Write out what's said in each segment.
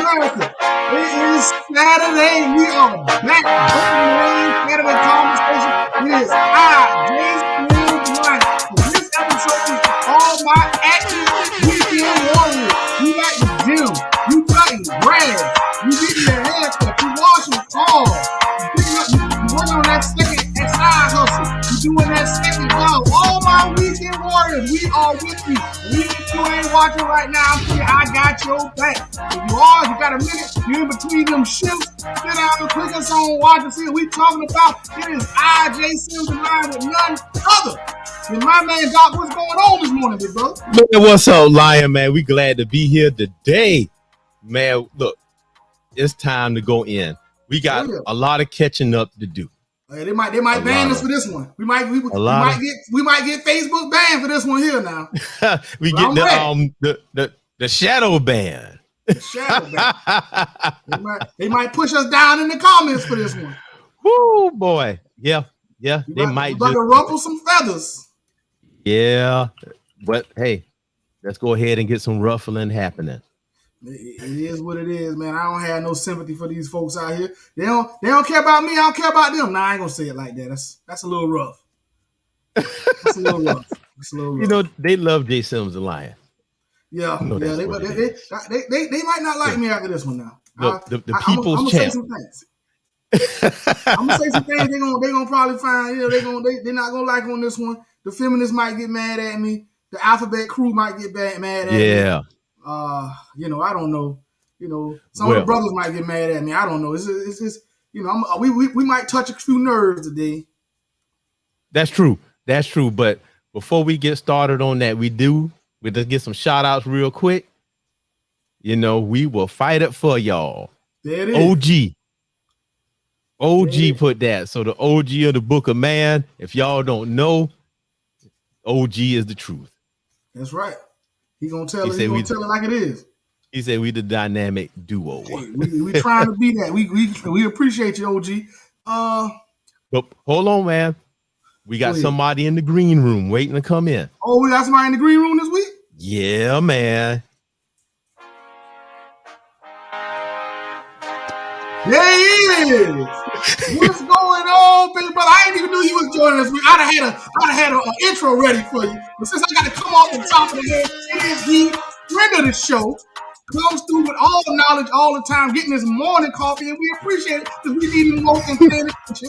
America. It is Saturday. We are back. Saturday conversation. It is Brittany Griner. This episode is for all my active weekend warriors. You got the gym. You cutting grass. You getting your haircut. You washing cars. You working on that second side hustle. You doing that second job. All my weekend warriors, we are with you. Even if you ain't watching right now, I got your back. If you are, you got a minute, you're in between them shifts, get out and click us on watch and see what we talking about. It is J Sims and I with none other than my man Doc. What's going on this morning, big brother? Man, what's up, Lion, man? We glad to be here today. Man, look, it's time to go in. We got a lot of catching up to do. They might ban us for this one. We might get Facebook banned for this one here now. We get the shadow ban. The shadow ban. They might push us down in the comments for this one. Woo, boy. Yeah. They might just ruffle some feathers. Yeah. But hey, let's go ahead and get some ruffling happening. It is what it is, man. I don't have no sympathy for these folks out here. They don't care about me. I don't care about them. Nah, I ain't gonna say it like that. That's a little rough. That's a little rough. You know, they love J Sims and Lion. Yeah. They might not like me after this one now. The people's champ. I'm gonna say some things. They're gonna probably find. They're not gonna like on this one. The feminists might get mad at me. The alphabet crew might get mad at me. Yeah. I don't know. Some of the brothers might get mad at me. I don't know. It's just, we might touch a few nerves today. That's true. But before we get started on that, we just get some shout outs real quick. We will fight it for y'all. There it is. OG put that. So the OG of the Book of Man, if y'all don't know, OG is the truth. That's right. He gonna tell it like it is. He said we the dynamic duo. Hey, we trying to be that. We appreciate you, OG. But hold on, man. We got somebody in the green room waiting to come in. Oh, we got somebody in the green room this week? Yeah, man. There he is. What's going on, big brother? I didn't even know you was joining us. I'd have had an intro ready for you. But since I got to come off the top of the head, it is the friend of the show. Comes through with all the knowledge all the time, getting his morning coffee, and we appreciate it because we need him more than paying attention.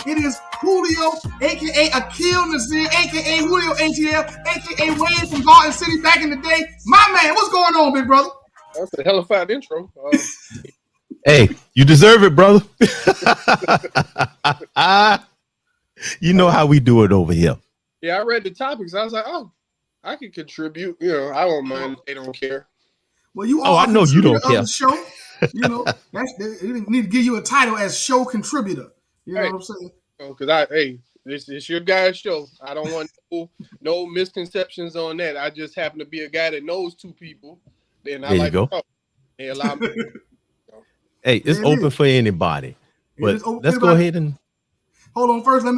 It is Julio, a.k.a. Akil Nazir, a.k.a. Julio ATL, a.k.a. Wayne from Garden City back in the day. My man, what's going on, big brother? That's a hellified intro. Hey, you deserve it, brother. You know how we do it over here. Yeah, I read the topics. I was like, oh, I can contribute. You know, I don't mind. They don't care. Well, you Oh, are I a know you contributor don't of care. the show. You know, they need to give you a title as show contributor. You know Hey, what I'm saying? because this is your guy's show. I don't want no misconceptions on that. I just happen to be a guy that knows two people. Then I There you like to go. talk. They allow me. Hey, it's There it open is. for anybody. It But is open for let's go everybody. ahead and Hold on, first let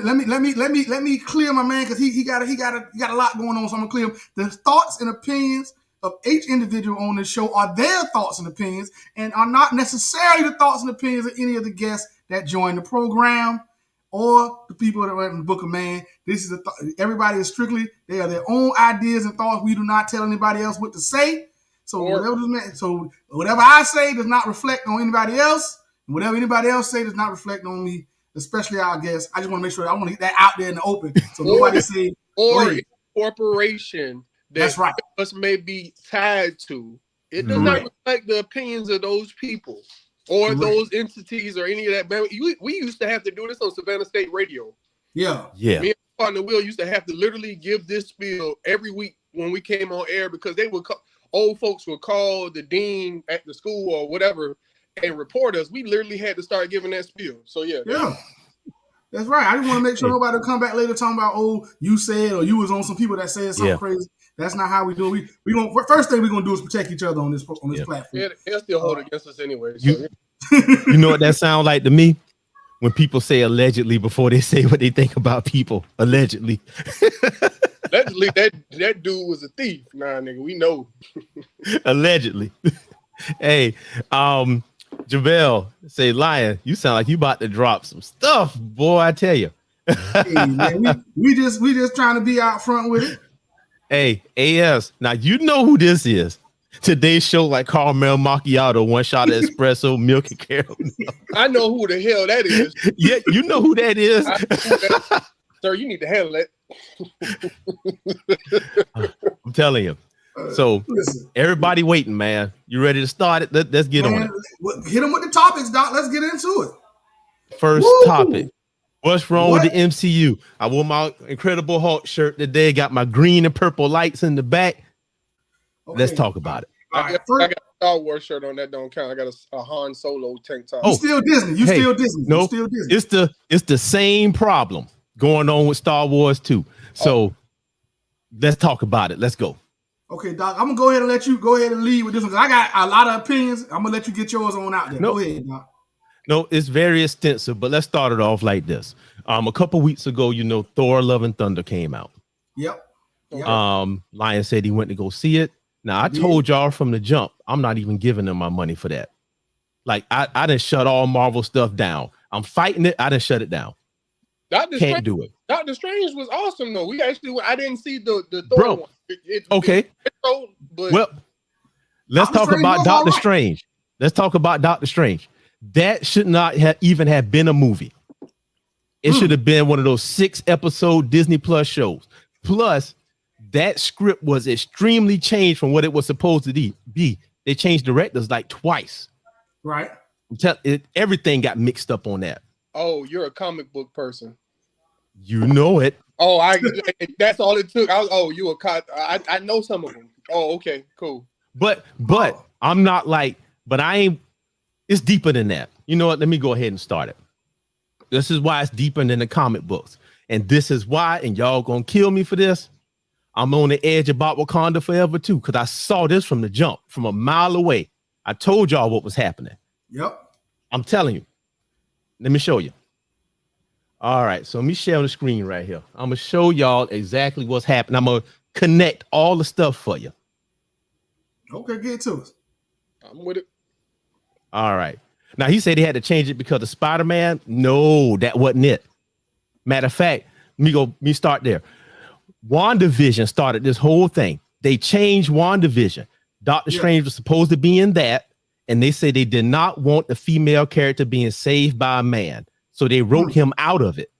me clear my man because he got a lot going on. So I'm gonna clear him. The thoughts and opinions of each individual on this show are their thoughts and opinions, and are not necessarily the thoughts and opinions of any of the guests that join the program or the people that are in the Book of Man. This is everybody is strictly they are their own ideas and thoughts. We do not tell anybody else what to say. So whatever I say does not reflect on anybody else, and whatever anybody else say does not reflect on me, especially our guests. I just want to make sure I want to get that out there in the open, so nobody say, "Go Or ahead." corporation that That's right. us may be tied to. It does not Correct. reflect the opinions of those people or Correct. those entities or any of that. We used to have to do this on Savannah State Radio. Yeah. Me and my partner Will used to have to literally give this spiel every week when we came on air because they would old folks would call the dean at the school or whatever and report us. We literally had to start giving that spiel. So yeah. That's right. I just want to make sure Hey. nobody will come back later talking about, oh, you said, or you was on some people that said something crazy. That's not how we do it. We gonna first thing we're gonna do is protect each other on this platform. Yeah, they'll still hold against us anyway. You know what that sounds like to me? When people say allegedly before they say what they think about people. Allegedly. Allegedly, that dude was a thief. Nah, nigga, we know. Allegedly. Hey, Javelle say, Lion, you sound like you about to drop some stuff, boy. I tell you. Hey, man, we just trying to be out front with it. Hey, AS. Now you know who this is. Today's show like caramel macchiato, one shot of espresso, milk and caramel. I know who the hell that is. Yeah, you know who that is. Sir, you need to handle it. I'm telling you. So listen, everybody waiting, man. You ready to start it? Let's get on it. Hit them with the topics, Doc. Let's get into it. First topic. What's wrong with the MCU? I wore my Incredible Hulk shirt today. Got my green and purple lights in the back. Okay. Let's talk about it. I got a Star Wars shirt on. That don't count. I got a Han Solo tank top. You still Disney. Still Disney. No, still Disney. It's the same problem going on with Star Wars too. So let's talk about it. Let's go. Okay, Doc, I'm gonna go ahead and let you go ahead and lead with this one because I got a lot of opinions. I'm gonna let you get yours on out there. Go ahead, Doc. No, it's very extensive, but let's start it off like this. A couple weeks ago, Thor: Love and Thunder came out. Yep. Lion said he went to go see it. Now I told y'all from the jump, I'm not even giving them my money for that. Like I didn't shut all Marvel stuff down. I'm fighting it. I didn't shut it down. Can't do it. Doctor Strange was awesome though. I didn't see the Thor one. Well, let's talk about Doctor Strange. Let's talk about Doctor Strange. That should not even have been a movie. It should have been one of those 6-episode Disney Plus shows. Plus, that script was extremely changed from what it was supposed to be. They changed directors like twice. Right. Everything got mixed up on that. Oh, you're a comic book person. You know it. Oh, that's all it took. You I know some of them. Oh, okay, cool. But I'm not like, but I ain't. It's deeper than that. You know what? Let me go ahead and start it. This is why it's deeper than the comic books. And this is why, and y'all gonna kill me for this, I'm on the edge about Wakanda forever too, because I saw this from the jump, from a mile away. I told y'all what was happening. Yep. I'm telling you. Let me show you. All right, so let me share the screen right here. I'm gonna show y'all exactly what's happening. I'm gonna connect all the stuff for you. Okay, get to us. I'm with it. All right. Now he said he had to change it because of Spider-Man. No, that wasn't it. Matter of fact, let me start there. WandaVision started this whole thing. They changed WandaVision. Doctor Strange was supposed to be in that, and they said they did not want the female character being saved by a man. So they wrote him out of it.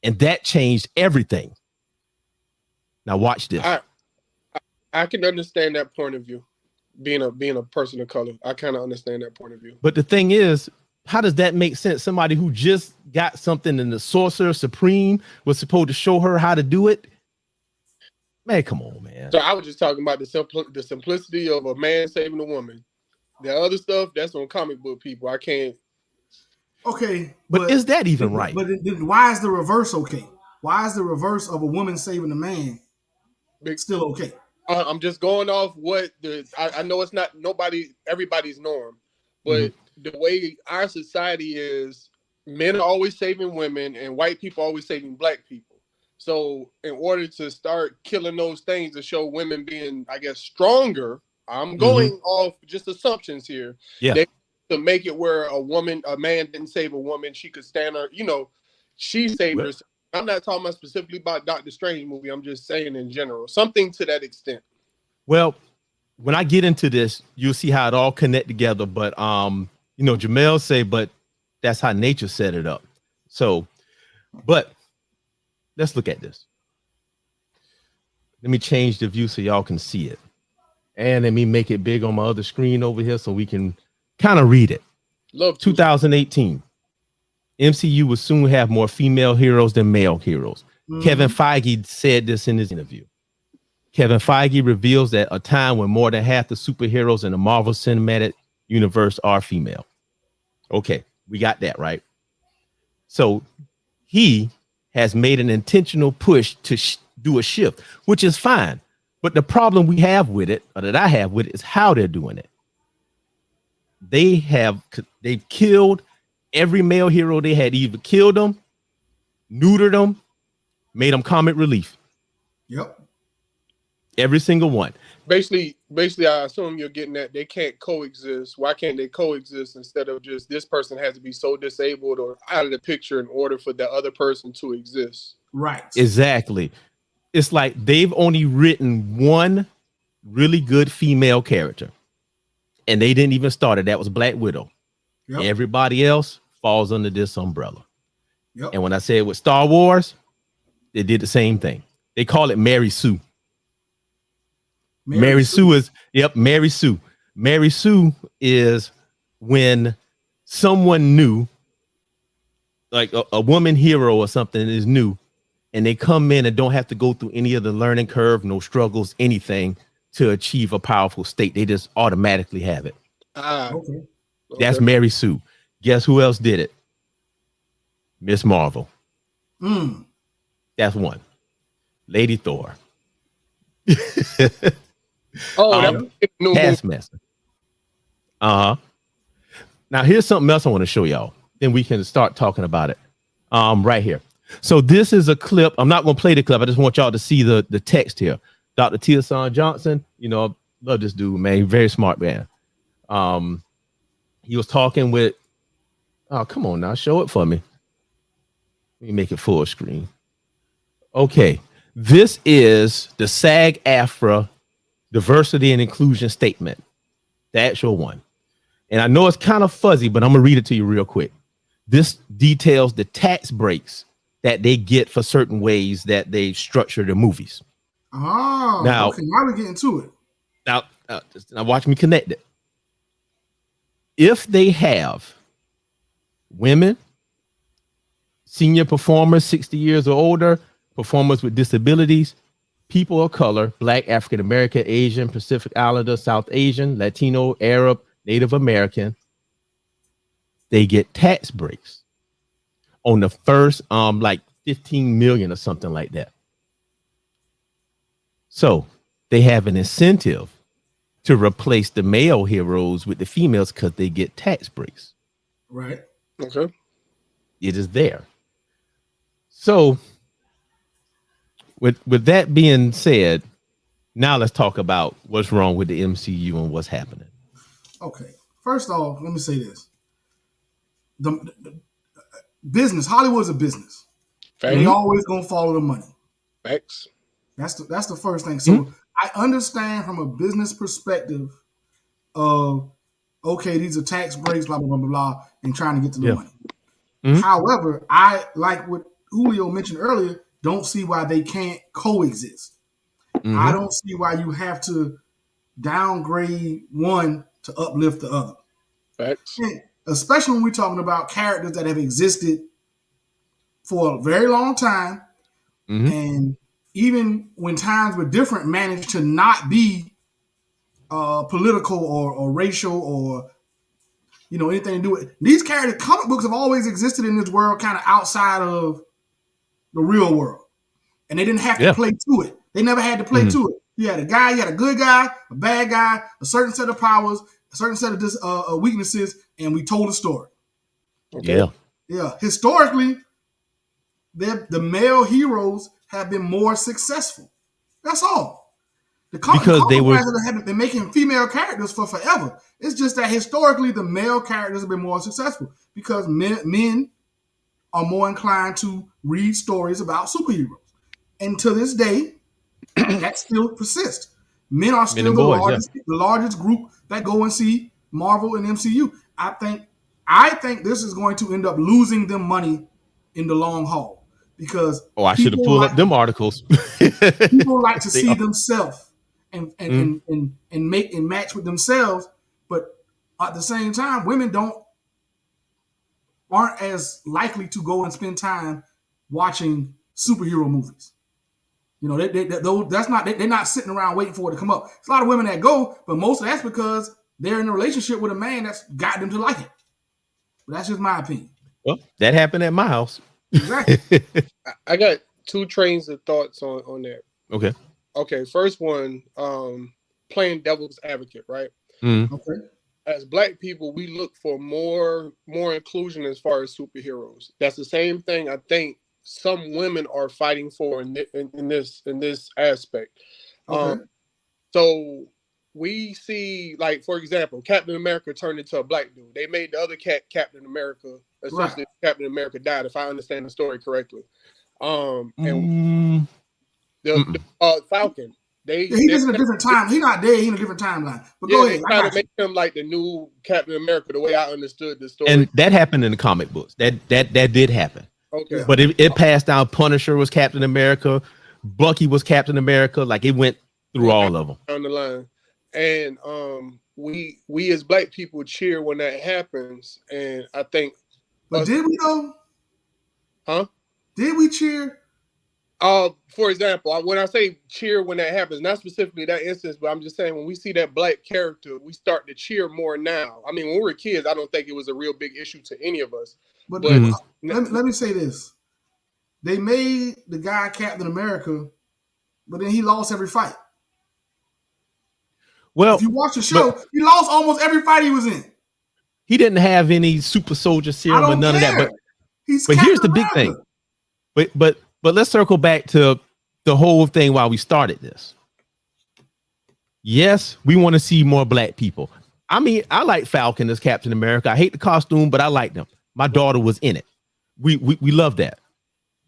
And that changed everything. Now watch this. I can understand that point of view. being a person of color. I kind of understand that point of view. But the thing is, how does that make sense? Somebody who just got something and the Sorcerer Supreme was supposed to show her how to do it. Man, come on, man. So I was just talking about the simplicity of a man saving a woman. The other stuff, that's on comic book people. I can't. Okay, but is that even right? But why is the reverse okay? Why is the reverse of a woman saving a man still okay? I'm just going off what I know it's not everybody's norm, but the way our society is, men are always saving women and white people are always saving black people. So in order to start killing those things to show women being, I guess, stronger, I'm going off just assumptions here. Yeah. To make it where a man didn't save a woman, she could stand her, she saved herself. I'm not talking about specifically about Doctor Strange movie. I'm just saying in general, something to that extent. Well, when I get into this, you'll see how it all connect together. But Jamel say, but that's how nature set it up. So, but let's look at this. Let me change the view so y'all can see it. And let me make it big on my other screen over here so we can kind of read it. Love 2018. MCU will soon have more female heroes than male heroes. Kevin Feige said this in his interview. Kevin Feige reveals that a time when more than half the superheroes in the Marvel Cinematic Universe are female. Okay, we got that right. So he has made an intentional push to do a shift, which is fine. But the problem we have with it, or that I have with it, is how they're doing it. They've killed every male hero they had. Either killed them, neutered them, made them comic relief. Yep. Every single one. Basically, I assume you're getting that they can't coexist. Why can't they coexist instead of just this person has to be so disabled or out of the picture in order for the other person to exist? Right. Exactly. It's like they've only written one really good female character. And they didn't even start it. That was Black Widow. Yep. Everybody else falls under this umbrella. Yep. And when I said with Star Wars, they did the same thing. They call it Mary Sue. Mary Sue is, Mary Sue. Mary Sue is when someone new, like a woman hero or something is new, and they come in and don't have to go through any of the learning curve, no struggles, anything to achieve a powerful state. They just automatically have it. Okay. That's Mary Sue. Guess who else did it? Miss Marvel. That's one. Lady Thor. Taskmaster. Now here's something else I want to show y'all. Then we can start talking about it. Right here. So this is a clip. I'm not going to play the clip. I just want y'all to see the text here. Dr. Tiosan Johnson, I love this dude, man. Very smart man. He was talking with, oh, come on now, show it for me. Let me make it full screen. Okay, this is the SAG-AFTRA diversity and inclusion statement, the actual one. And I know it's kind of fuzzy, but I'm gonna read it to you real quick. This details the tax breaks that they get for certain ways that they structure their movies. Oh, now, okay, now we're getting to it. Now watch me connect it. If they have women, senior performers, 60 years or older, performers with disabilities, people of color, Black, African American, Asian, Pacific Islander, South Asian, Latino, Arab, Native American, they get tax breaks on the first like 15 million or something like that. So they have an incentive to replace the male heroes with the females because they get tax breaks. Right. Okay. It is there. So with that being said, now let's talk about what's wrong with the MCU and what's happening. Okay. First off, let me say this. The business, Hollywood's a business. They always gonna follow the money. Facts. That's the first thing. So I understand from a business perspective of, okay, these are tax breaks, blah, blah, blah, blah, blah, and trying to get to the money. However, I, like what Julio mentioned earlier, don't see why they can't coexist. I don't see why you have to downgrade one to uplift the other. Facts. And especially when we're talking about characters that have existed for a very long time, and even when times were different, managed to not be political or racial or anything to do with these characters. Comic books have always existed in this world, kind of outside of the real world, and they didn't have to play to it. They never had to play to it. You had a guy, you had a good guy, a bad guy, a certain set of powers, a certain set of weaknesses, and we told a story. Okay. Yeah. Historically, the male heroes have been more successful. That's all. Because they were have been making female characters for forever. It's just that historically the male characters have been more successful because men are more inclined to read stories about superheroes. And to this day, that still persists. Men are still the largest group that go and see Marvel and MCU. I think this is going to end up losing them money in the long haul because I should have pulled up them articles. People like to see themselves and make and match with themselves, but at the same time, women aren't as likely to go and spend time watching superhero movies. They're not sitting around waiting for it to come up. There's a lot of women that go, but most of that's because they're in a relationship with a man that's got them to like it. But that's just my opinion. Well, that happened at my house. Exactly. I got two trains of thoughts on that. Okay. First one, playing devil's advocate, right? Okay. As Black people, we look for more inclusion as far as superheroes. That's the same thing I think some women are fighting for in this aspect. Okay. So we see, like, for example, Captain America turned into a Black dude. They made the other Captain America, essentially Captain America died, if I understand the story correctly. And the Falcon. He's in a different time. He's not dead. He's in a different timeline. But go ahead. They try to make him like the new Captain America, the way I understood the story. And that happened in the comic books. That did happen. Okay. But it passed down. Punisher was Captain America. Bucky was Captain America. Like it went through all of them. On the line. And we as Black people cheer when that happens. And I think. But did we though? Huh? Did we cheer? For example, when I say cheer when that happens, not specifically that instance, but I'm just saying when we see that Black character, we start to cheer more now. I mean, when we were kids, I don't think it was a real big issue to any of us. But let me say this. They made the guy Captain America, but then he lost every fight. Well, if you watch the show, he lost almost every fight he was in. He didn't have any super soldier serum or none of that. But here's the big thing. But let's circle back to the whole thing while we started this. Yes, we want to see more Black people. I mean, I like Falcon as Captain America. I hate the costume, but I liked him. My daughter was in it. We love that.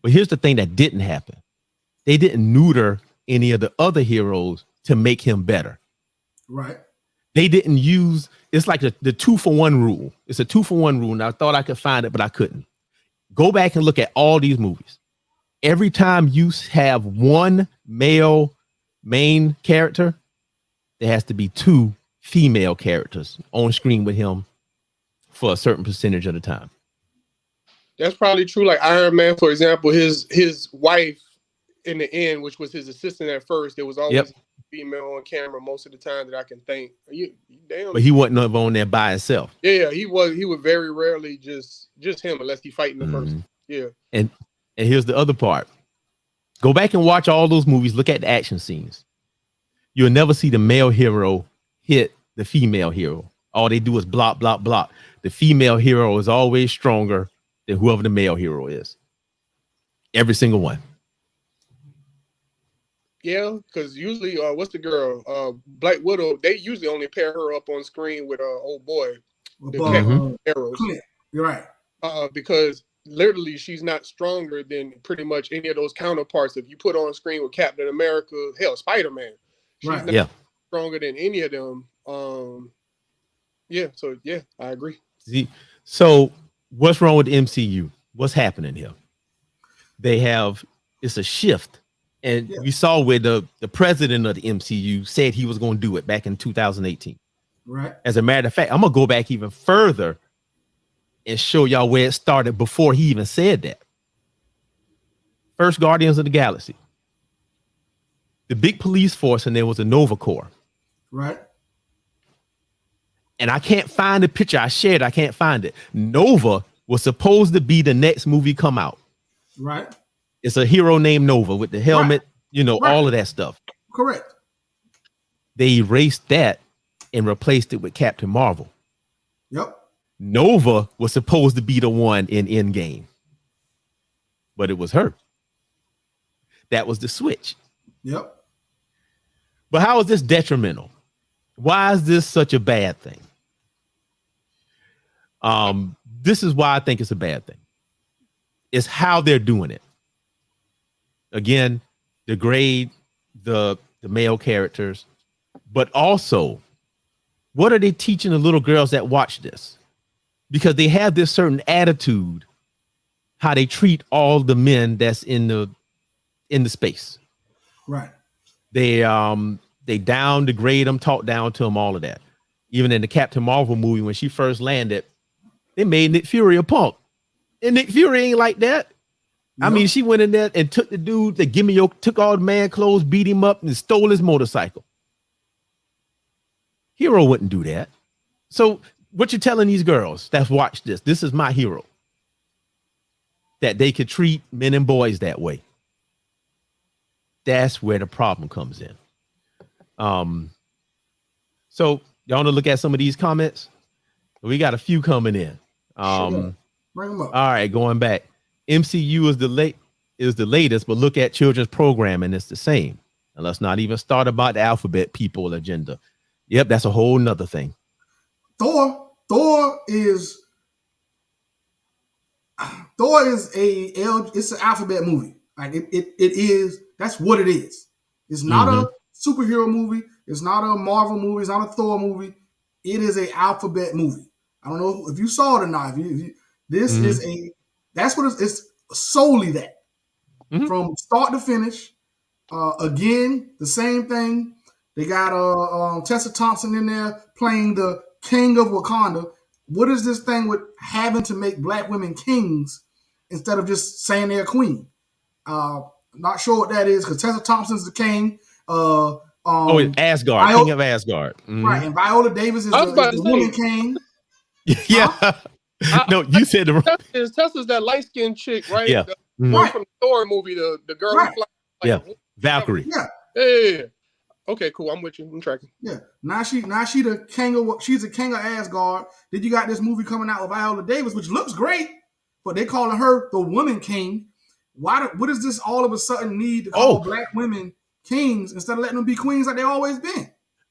But here's the thing that didn't happen. They didn't neuter any of the other heroes to make him better. Right. They didn't use, it's like the 2-for-1 rule. It's a 2-for-1 rule. And I thought I could find it, but I couldn't. Go back and look at all these movies. Every time you have one male main character, there has to be 2 female characters on screen with him for a certain percentage of the time. That's probably true. Like Iron Man, for example, his wife in the end, which was his assistant at first, there was always a female on camera most of the time that I can think. But he wasn't on there by himself. Yeah, he would very rarely just him unless he fighting the person. Yeah. And here's the other part. Go back and watch all those movies. Look at the action scenes. You'll never see the male hero hit the female hero. All they do is block, block, block. The female hero is always stronger than whoever the male hero is. Every single one. Yeah, because usually, what's the girl? Black Widow, they usually only pair her up on screen with old boy. Arrows. You're right. Because literally she's not stronger than pretty much any of those counterparts. If you put on screen with Captain America, hell, Spider-Man, she's not stronger than any of them. I agree. See, so what's wrong with the MCU? What's happening here? It's a shift And we saw where the president of the MCU said he was going to do it back in 2018. Right. As a matter of fact, I'm going to go back even further and show y'all where it started before he even said that. First Guardians of the Galaxy. The big police force, and there was a Nova Corps. Right. And I can't find the picture I shared. I can't find it. Nova was supposed to be the next movie come out. Right. It's a hero named Nova with the helmet, all of that stuff. Correct. They erased that and replaced it with Captain Marvel. Yep. Nova was supposed to be the one in Endgame, but it was her. That was the switch. Yep. But how is this detrimental? Why is this such a bad thing? This is why I think it's a bad thing. It's how they're doing it. Again, degrade the male characters, but also, what are they teaching the little girls that watch this? Because they have this certain attitude, how they treat all the men that's in the space. Right. They down, degrade them, talk down to them, all of that. Even in the Captain Marvel movie, when she first landed, they made Nick Fury a punk. And Nick Fury ain't like that. Yep. I mean, she went in there and took the dude that took all the man clothes, beat him up, and stole his motorcycle. Hero wouldn't do that. So what you're telling these girls that's watched this is my hero. That they could treat men and boys that way. That's where the problem comes in. So y'all want to look at some of these comments? We got a few coming in. Sure. Bring them up. All right, going back. MCU is the latest, but look at children's programming, it's the same. And let's not even start about the alphabet people agenda. Yep, that's a whole nother thing. Thor is it's an alphabet movie. Like it is. That's what it is. It's not a superhero movie. It's not a Marvel movie. It's not a Thor movie. It is a alphabet movie. I don't know if you saw it or not. This is that's what it's solely that from start to finish. Again, the same thing. They got Tessa Thompson in there playing the King of Wakanda. What is this thing with having to make black women kings instead of just saying they're queen? Not sure what that is because Tessa Thompson's the king. It's Asgard, King of Asgard. Right, and Viola Davis is the woman king. Yeah. No, you said Tessa's that light-skinned chick, right? Yeah. The one from the Thor movie, the girl who flies. Valkyrie. Yeah. Okay, cool. I'm with you. I'm tracking. Yeah. Now she the king of she's the king of Asgard. Then you got this movie coming out with Viola Davis, which looks great, but they calling her the woman king. What is this all of a sudden need to call black women kings instead of letting them be queens like they always been?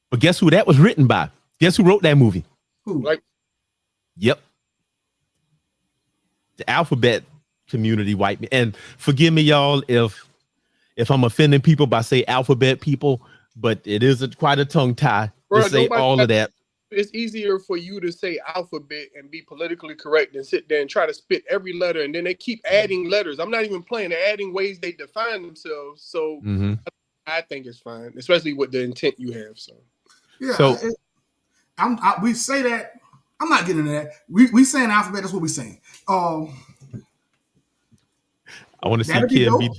But guess who that was written by? Guess who wrote that movie? Who? Yep. The alphabet community wiped me. And forgive me, y'all, if I'm offending people by say alphabet people, but it is quite a tongue tie to say all of that. It's easier for you to say alphabet and be politically correct than sit there and try to spit every letter, and then they keep adding letters. I'm not even playing. They're adding ways they define themselves. So I think it's fine, especially with the intent you have. So yeah, we say that. I'm not getting into that. We saying alphabet. That's what we saying. I want to see Kim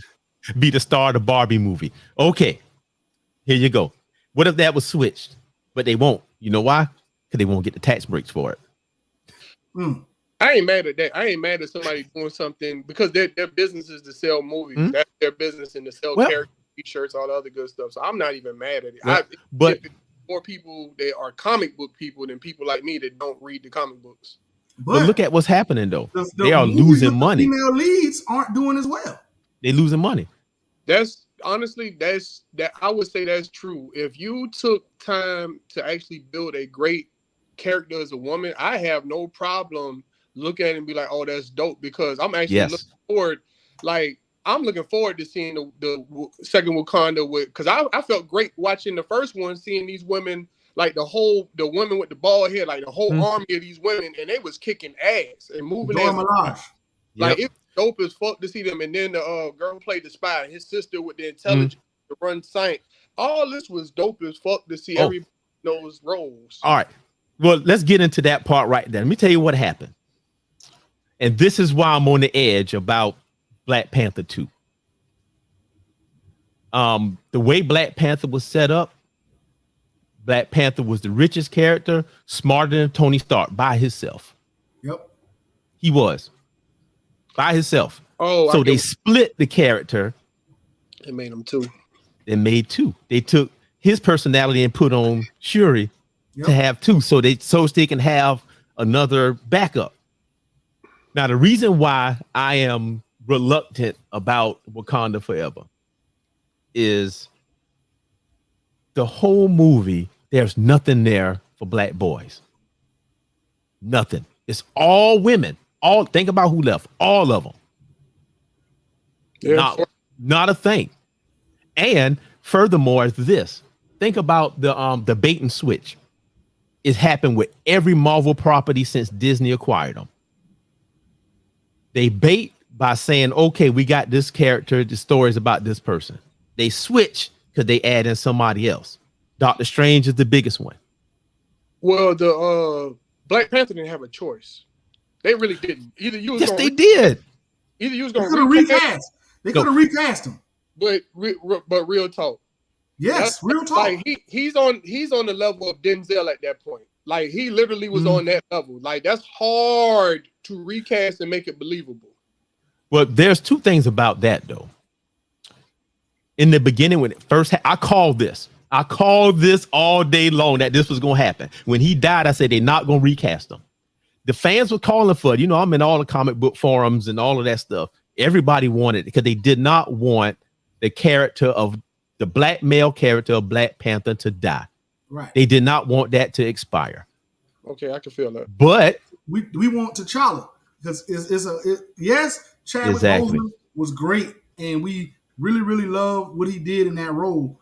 be the star of the Barbie movie. Okay, here you go. What if that was switched? But they won't. You know why? Because they won't get the tax breaks for it. I ain't mad at that. I ain't mad at somebody doing something because their business is to sell movies. That's their business and to sell character t-shirts, all the other good stuff. So I'm not even mad at it. But more people that are comic book people than people like me that don't read the comic books. But look at what's happening though. They are losing money. Female leads aren't doing as well. They're losing money. That's honestly that I would say that's true. If you took time to actually build a great character as a woman, I have no problem looking at it and be like, oh, that's dope, because I'm actually looking forward. Like, I'm looking forward to seeing the second Wakanda because I felt great watching the first one, seeing these women, like the women with the bald head, like the whole army of these women, and they was kicking ass and moving Dora Milaje. Like dope as fuck to see them. And then the girl who played the spy, his sister with the intelligence to run science. All this was dope as fuck to see everybody in those roles. All right. Well, let's get into that part right there. Let me tell you what happened. And this is why I'm on the edge about Black Panther 2. The way Black Panther was set up, Black Panther was the richest character, smarter than Tony Stark by himself. Yep. He was by himself. Oh, so they split the character. They made him two. They made two. They took his personality and put on Shuri to have two, so they can have another backup. Now, the reason why I am reluctant about Wakanda Forever is the whole movie, there's nothing there for black boys. Nothing. It's all women. Think about who left. All of them. Yeah. Not a thing. And furthermore, is this. Think about the bait and switch. It's happened with every Marvel property since Disney acquired them. They bait by saying, okay, we got this character, the story's about this person. They switch because they add in somebody else. Doctor Strange is the biggest one. Well, the Black Panther didn't have a choice. They really didn't. Either you was they did. Either you was going to recast. They could have recast him. But real talk. Yes, real talk. Like he's on the level of Denzel at that point. Like he literally was on that level. Like that's hard to recast and make it believable. Well, there's two things about that though. In the beginning, when it first I called this all day long that this was going to happen. When he died, I said they're not going to recast him. The fans were calling for it. You know, I'm in all the comic book forums and all of that stuff. Everybody wanted it because they did not want the black male character of Black Panther to die. Right. They did not want that to expire. Okay, I can feel that. But we want T'Challa because yes, Chadwick Boseman was great, and we really love what he did in that role.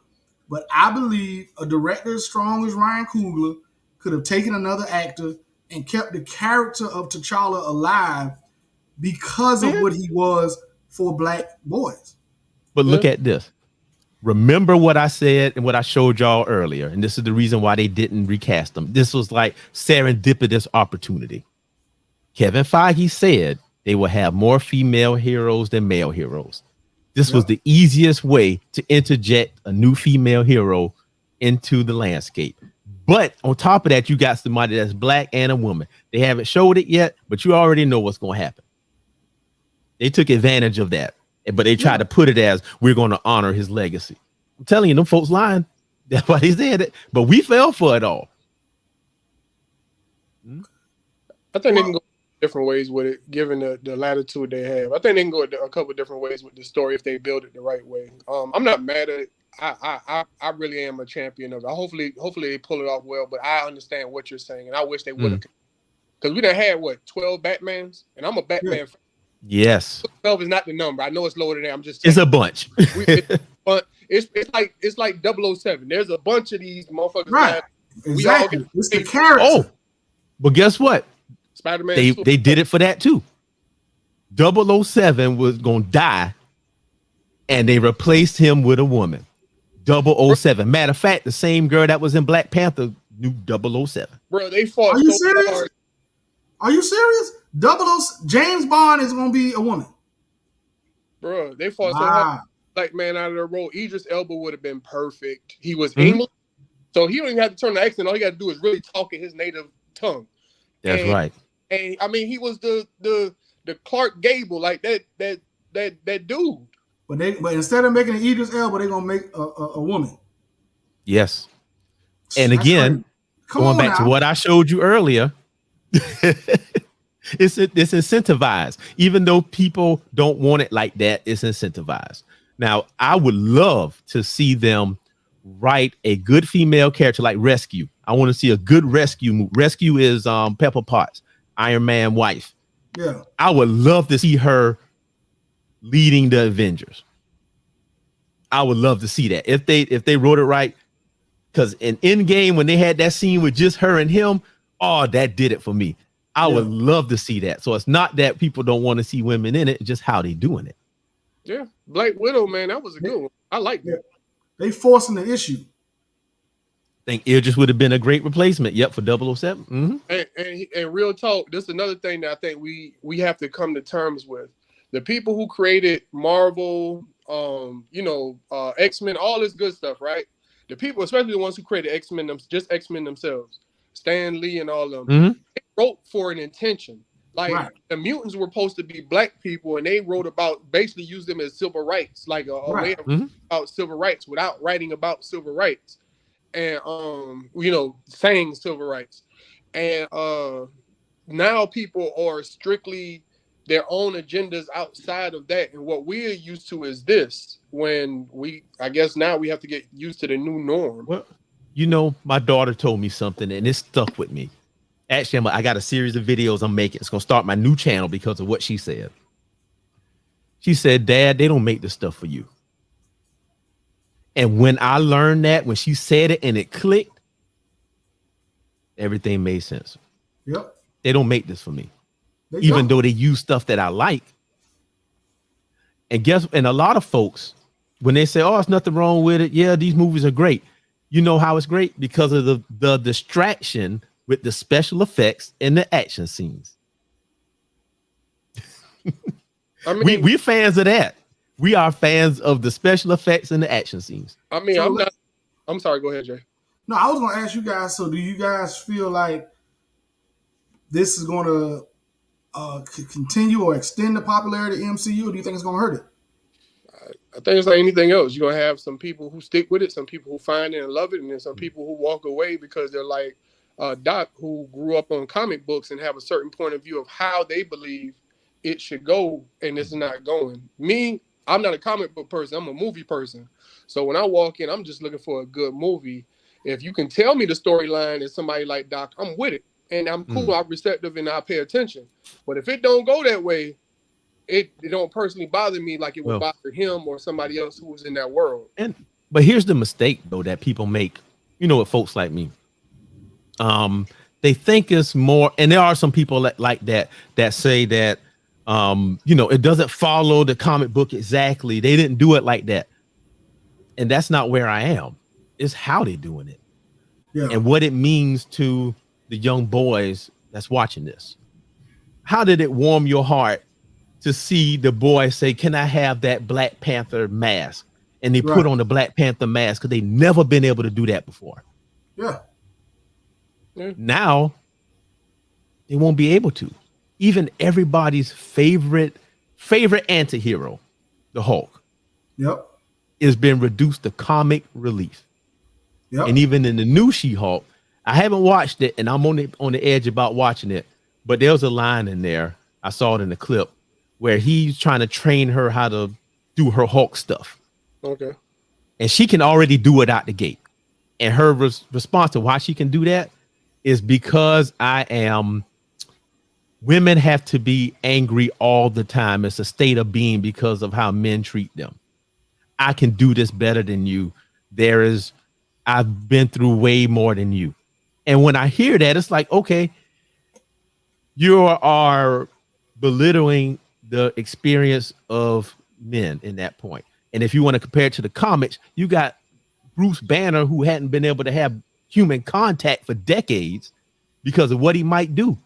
But I believe a director as strong as Ryan Coogler could have taken another actor and kept the character of T'Challa alive because of what he was for black boys. But look at this. Remember what I said and what I showed y'all earlier. And this is the reason why they didn't recast them. This was like serendipitous opportunity. Kevin Feige said they will have more female heroes than male heroes. This was the easiest way to interject a new female hero into the landscape. But on top of that, you got somebody that's black and a woman. They haven't showed it yet, but you already know what's going to happen. They took advantage of that, but they tried to put it as we're going to honor his legacy. I'm telling you, them folks lying. That's why they said it. But we fell for it all. I think they can go different ways with it, given the latitude they have. I think they can go a couple different ways with the story if they build it the right way. I'm not mad at it. I really am a champion of it. Hopefully they pull it off well, but I understand what you're saying, and I wish they would have. Because we done had 12 Batmans, and I'm a Batman fan. Yes. 12 is not the number. I know it's lower than that. I'm just saying. It's a bunch. It's like 007. There's a bunch of these motherfuckers. Right. Exactly. It's the character. Oh, but guess what? Spider-Man. They did it for that too. 007 was gonna die, and they replaced him with a woman. 007. Matter of fact, the same girl that was in Black Panther knew 007. Bro, they fought. Are you serious? Hard. Are you serious? James Bond is gonna be a woman. Bro, they fought so hard. Black man out of the role. Idris Elba would have been perfect. He was English, so he don't even have to turn the accent. All he got to do is really talk in his native tongue. That's right. And I mean, he was the Clark Gable, like that dude. But instead of making an Idris Elba, they're gonna make a woman. Yes. And again, going back to what I showed you earlier, it's incentivized. Even though people don't want it like that, it's incentivized. Now, I would love to see them write a good female character like Rescue. I want to see a good Rescue movie. Rescue is Pepper Potts, Iron Man wife. Yeah. I would love to see her leading the Avengers. I would love to see that if they wrote it right. Because in Endgame, when they had that scene with just her and him, oh, that did it for me. I would love to see that. So it's not that people don't want to see women in it, just how they doing it. Yeah, Black Widow, man, that was a good one. I like that. They forcing the issue. I think Idris would have been a great replacement. Yep, for 007. And real talk, this is another thing that I think we have to come to terms with. The people who created Marvel, X-Men, all this good stuff, right? The people, especially the ones who created X-Men, just X-Men themselves, Stan Lee and all of them, they wrote for an intention. Like the mutants were supposed to be black people, and they wrote about, basically used them as civil rights, like a way of about civil rights without writing about civil rights, and saying civil rights. And now people are strictly their own agendas outside of that, and what we're used to is this. When I guess now we have to get used to the new norm. Well, my daughter told me something, and it stuck with me. Actually, I got a series of videos I'm making. It's gonna start my new channel because of what she said. She said, "Dad, they don't make this stuff for you." And when I learned that, when she said it and it clicked, everything made sense. Yep. They don't make this for me. Even though they use stuff that I like. And a lot of folks, when they say, "Oh, there's nothing wrong with it," yeah, these movies are great. You know how it's great? Because of the distraction with the special effects and the action scenes. I mean, we're fans of that. We are fans of the special effects and the action scenes. I mean, I'm sorry, go ahead, Jay. No, I was going to ask you guys, so do you guys feel like this is going to continue or extend the popularity of MCU, or do you think it's going to hurt it? I think it's like anything else. You're going to have some people who stick with it, some people who find it and love it, and then some people who walk away because they're like Doc, who grew up on comic books and have a certain point of view of how they believe it should go, and it's not going. Me, I'm not a comic book person. I'm a movie person. So when I walk in, I'm just looking for a good movie. If you can tell me the storyline as somebody like Doc, I'm with it. And I'm cool, I'm receptive, and I pay attention. But if it don't go that way, it don't personally bother me like it would bother him or somebody else who was in that world. But here's the mistake, though, that people make, with folks like me. They think it's more, and there are some people like that say that, it doesn't follow the comic book exactly. They didn't do it like that. And that's not where I am. It's how they're doing it. Yeah. And what it means to the young boys that's watching this. How did it warm your heart to see the boy say, "Can I have that Black Panther mask?" And they put on the Black Panther mask because they never been able to do that before. Yeah. Now they won't be able to. Even everybody's favorite anti-hero, the Hulk, has been reduced to comic relief. And even in the new She-Hulk, I haven't watched it, and I'm on the edge about watching it, but there's a line in there, I saw it in the clip, where he's trying to train her how to do her Hulk stuff. Okay. And she can already do it out the gate. And her response to why she can do that is because women have to be angry all the time. It's a state of being because of how men treat them. I can do this better than you. I've been through way more than you. And when I hear that, it's like, okay, you are belittling the experience of men in that point. And if you want to compare it to the comics, you got Bruce Banner, who hadn't been able to have human contact for decades because of what he might do.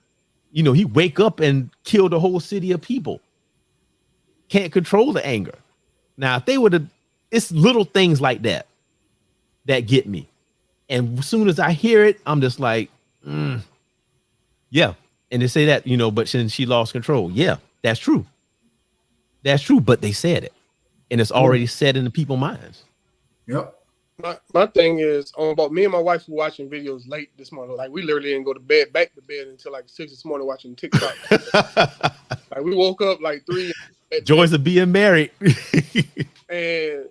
He wake up and kill the whole city of people. Can't control the anger. Now, if they would have, it's little things like that get me. And as soon as I hear it, I'm just like, yeah. And they say that, but since she lost control. Yeah, that's true. That's true. But they said it. And it's already set in the people's minds. Yep. My thing is, about me and my wife were watching videos late this morning. Like, we literally didn't go to bed, back to bed until like 6 this morning watching TikTok. Like, we woke up like 3. Joys of being married. And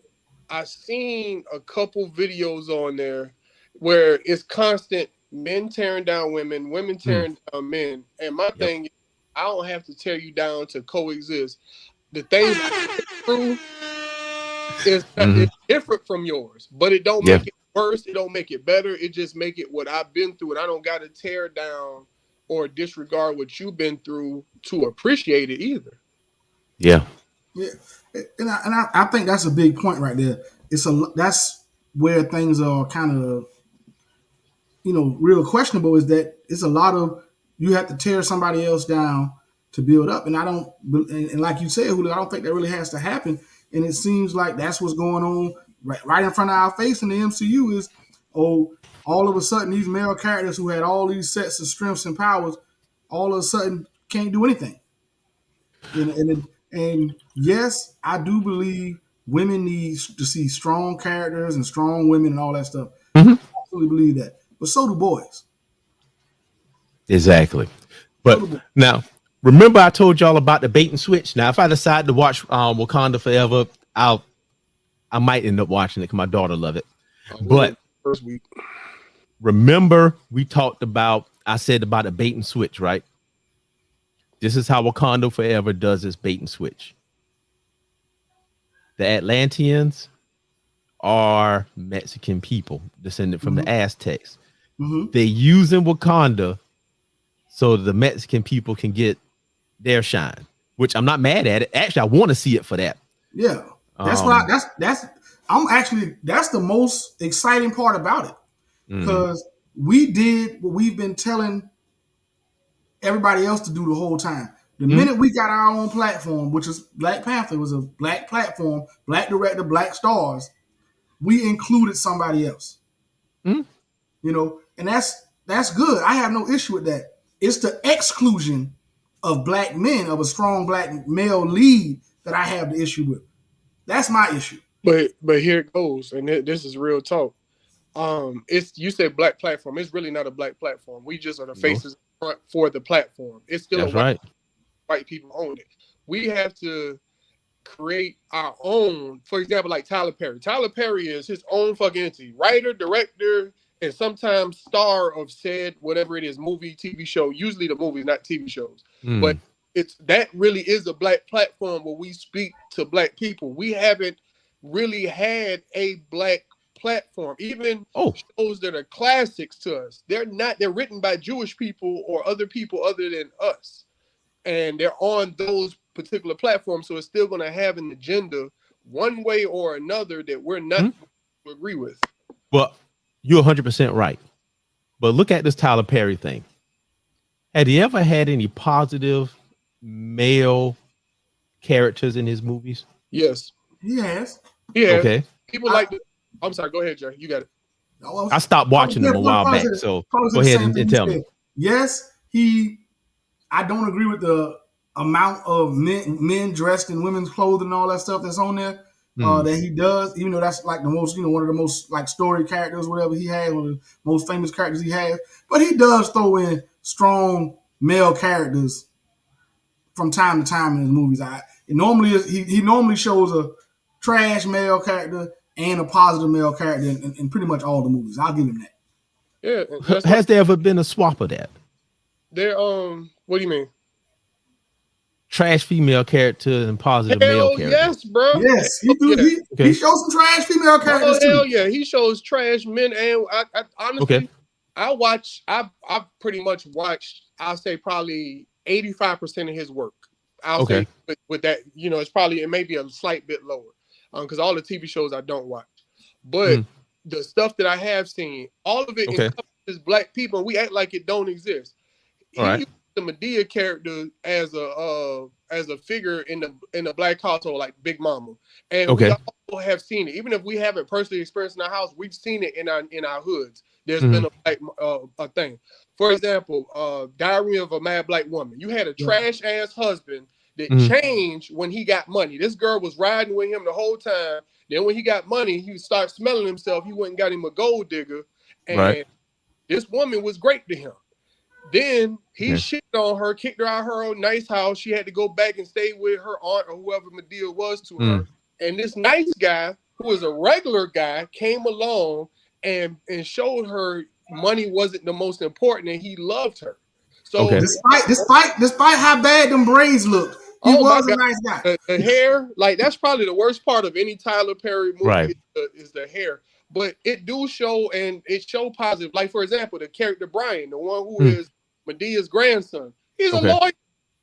I seen a couple videos on there where it's constant men tearing down women, women tearing down men. And my thing is, I don't have to tear you down to coexist. The things I get through is different from yours, but it don't make it worse. It don't make it better. It just make it what I've been through, and I don't got to tear down or disregard what you've been through to appreciate it either. Yeah. Yeah, and I think that's a big point right there. That's where things are kind of real questionable. Is that it's a lot of you have to tear somebody else down to build up, and I don't and like you said, Julio, I don't think that really has to happen. And it seems like that's what's going on right in front of our face in the MCU. Is all of a sudden these male characters who had all these sets of strengths and powers, all of a sudden can't do anything. And yes, I do believe women need to see strong characters and strong women and all that stuff. Mhm. I absolutely believe that. But so do boys. Exactly. So But do boys. now, remember I told y'all about the bait and switch. Now, if I decide to watch Wakanda Forever, I might end up watching it because my daughter love it. But First week. remember, we talked about. I said about a bait and switch, right? This is how Wakanda Forever does its bait and switch. The Atlanteans are Mexican people descended from the Aztecs. Mm-hmm. They using Wakanda so the Mexican people can get their shine, which I'm not mad at it. Actually, I want to see it for that. Yeah, that's that's the most exciting part about it because we did what we've been telling everybody else to do the whole time. The minute we got our own platform, which is Black Panther, was a black platform, black director, black stars, we included somebody else. Mhm. And that's good. I have no issue with that. It's the exclusion of black men, of a strong black male lead, that I have the issue with. That's my issue. But here it goes, and this is real talk. It's you said black platform. It's really not a black platform. We just are the faces front for the platform. It's still That's a white people own it. We have to create our own. For example, like Tyler Perry. Tyler Perry is his own fucking entity, writer, director, and sometimes star of said whatever it is, movie, TV show. Usually the movies, not TV shows. But it's that really is a black platform where we speak to black people. We haven't really had a black platform. Even shows that are classics to us, they're written by Jewish people or other people other than us, and they're on those particular platforms, so it's still going to have an agenda one way or another that we're not going to agree with. Well, you're 100% right, but look at this Tyler Perry thing. Had he ever had any positive male characters in his movies? Yes. Yes. Yeah. Okay. People like I'm sorry, go ahead, Jay. You got it. I stopped watching them a while back, so go ahead and tell me. Yes, I don't agree with the amount of men dressed in women's clothing and all that stuff that's on there that he does, even though that's like the most, one of the most like story characters, whatever he has, one of the most famous characters he has. But he does throw in strong male characters from time to time in his movies. He normally shows a trash male character and a positive male character in pretty much all the movies. I'll give him that. Yeah. Has there ever been a swap of that? There, what do you mean? Trash female character and positive male character. Yes, bro. Yes, he do. Yeah. He shows some trash female characters too. Hell yeah, he shows trash men, and I honestly, I pretty much watched. I'll say probably 85% of his work. I'll say with that, it may be a slight bit lower, because all the TV shows I don't watch, but the stuff that I have seen, all of it encompasses black people, and we act like it don't exist. He used the Medea character as a figure in the black household, like Big Mama, and we all have seen it. Even if we haven't personally experienced in our house, we've seen it in our hoods. There's been a thing. For example, Diary of a Mad Black Woman. You had a trash ass husband that changed when he got money. This girl was riding with him the whole time. Then when he got money, he started smelling himself. He went and got him a gold digger, and this woman was great to him. Then he shit on her, kicked her out of her own nice house. She had to go back and stay with her aunt or whoever Medea was to her. And this nice guy, who was a regular guy, came along and showed her money wasn't the most important, and he loved her. So despite how bad them braids looked, he was a nice guy. The hair, like that's probably the worst part of any Tyler Perry movie is the hair. But it do show, and it show positive. Like for example, the character Brian, the one who is Medea's grandson. He's a Okay. lawyer,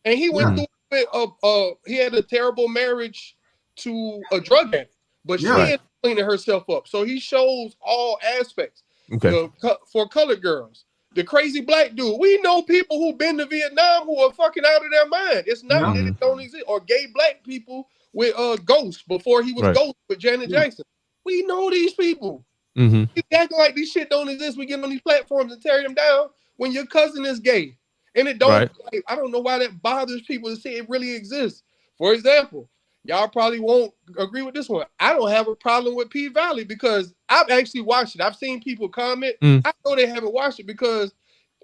and he went Yeah. through it. He had a terrible marriage to a drug addict, but she Yeah. Right. ended up cleaning herself up. So he shows all aspects. Okay. For colored girls, the crazy black dude. We know people who've been to Vietnam who are fucking out of their mind. It's not Yeah. that it don't exist. Or gay black people with Ghost before he was Right. Ghost with Janet Yeah. Jackson. We know these people. Mm-hmm. You acting like these shit don't exist. We get on these platforms and tear them down when your cousin is gay. And it don't, Right. like, I don't know why that bothers people to say it really exists. For example, y'all probably won't agree with this one. I don't have a problem with P Valley because I've actually watched it. I've seen people comment. I know they haven't watched it because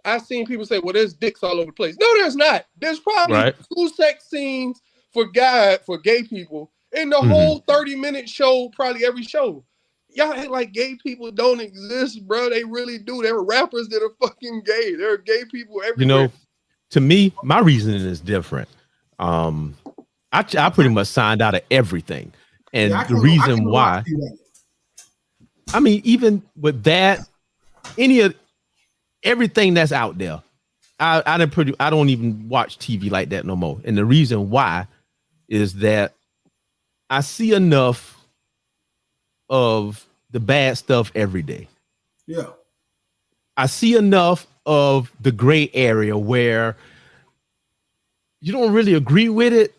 I've seen people say, well, there's dicks all over the place. No, there's not. There's probably Right. 2 sex scenes for gay people in the whole 30-minute show, probably every show. Y'all act like gay people don't exist, bro. They really do. There are rappers that are fucking gay. There are gay people everywhere. You know, to me, my reasoning is different. I pretty much signed out of everything, and Yeah, the reason why, I mean, even with that, everything that's out there, I don't even watch TV like that no more. And the reason why is that I see enough of the bad stuff every day. Yeah. I see enough of the gray area where you don't really agree with it,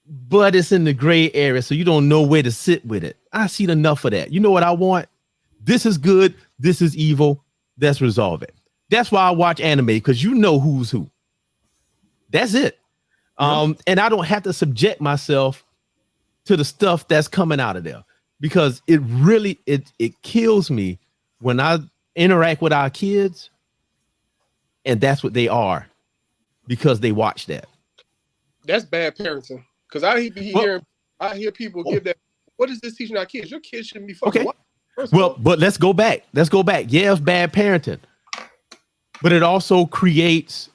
but it's in the gray area, so you don't know where to sit with it. I seen enough of that. You know what I want? This is good. This is evil. Let's resolve it. That's why I watch anime, because you know who's who. That's it. And I don't have to subject myself to the stuff that's coming out of there, because it really it kills me when I interact with our kids and that's what they are, because they watch that. That's bad parenting. Because I hear people give that. What is this teaching our kids? Your kids shouldn't be fucking. Okay. Well, but let's go back. Yeah, it's bad parenting, but it also creates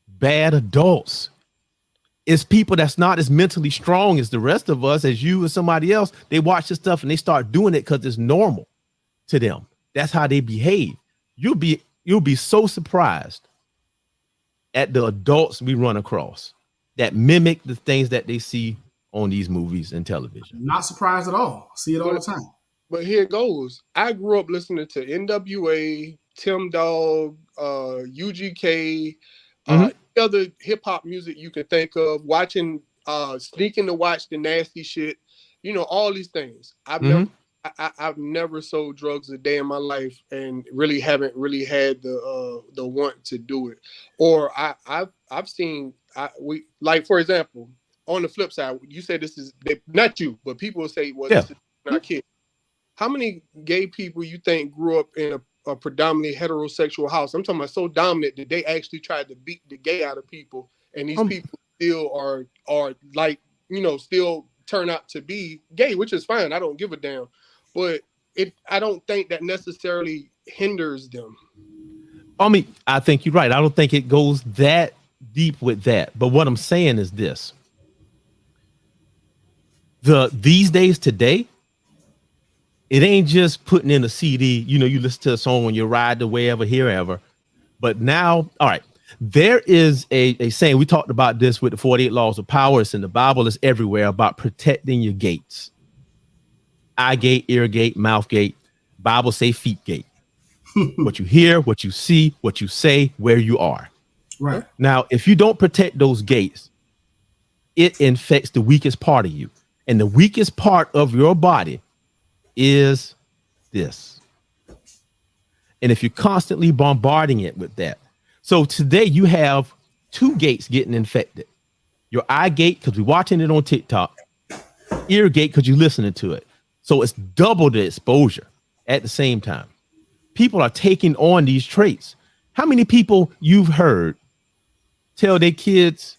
bad adults. It's people that's not as mentally strong as the rest of us, as you or somebody else. They watch this stuff and they start doing it because it's normal to them. That's how they behave. You'll be so surprised at the adults we run across that mimic the things that they see on these movies and television. Not surprised at all. See it all the time. But here it goes. I grew up listening to NWA, Tim Dog, UGK, other hip hop music you can think of, watching, sneaking to watch the nasty shit, you know, all these things. I've never sold drugs a day in my life, and really haven't really had the want to do it. Or I've seen like, for example, on the flip side, you say this is not you, but people will say, well, this is our kid. How many gay people you think grew up in a predominantly heterosexual house? I'm talking about so dominant that they actually tried to beat the gay out of people, and these people still are like, you know, still turn out to be gay, which is fine. I don't give a damn. But I don't think that necessarily hinders them. I mean, I think you're right. I don't think it goes that deep with that. But what I'm saying is this. These days today, it ain't just putting in a CD, you know, you listen to a song when you ride to wherever, herever. But now, all right, there is a saying, we talked about this with the 48 laws of power. It's in the Bible, it's everywhere, about protecting your gates. Eye gate, ear gate, mouth gate. Bible say feet gate. What you hear, what you see, what you say, where you are. Right. Now, if you don't protect those gates, it infects the weakest part of you. And the weakest part of your body is this. And if you're constantly bombarding it with that. So today you have 2 gates getting infected. Your eye gate, because we're watching it on TikTok. Ear gate, because you're listening to it. So it's double the exposure at the same time. People are taking on these traits. How many people you've heard tell their kids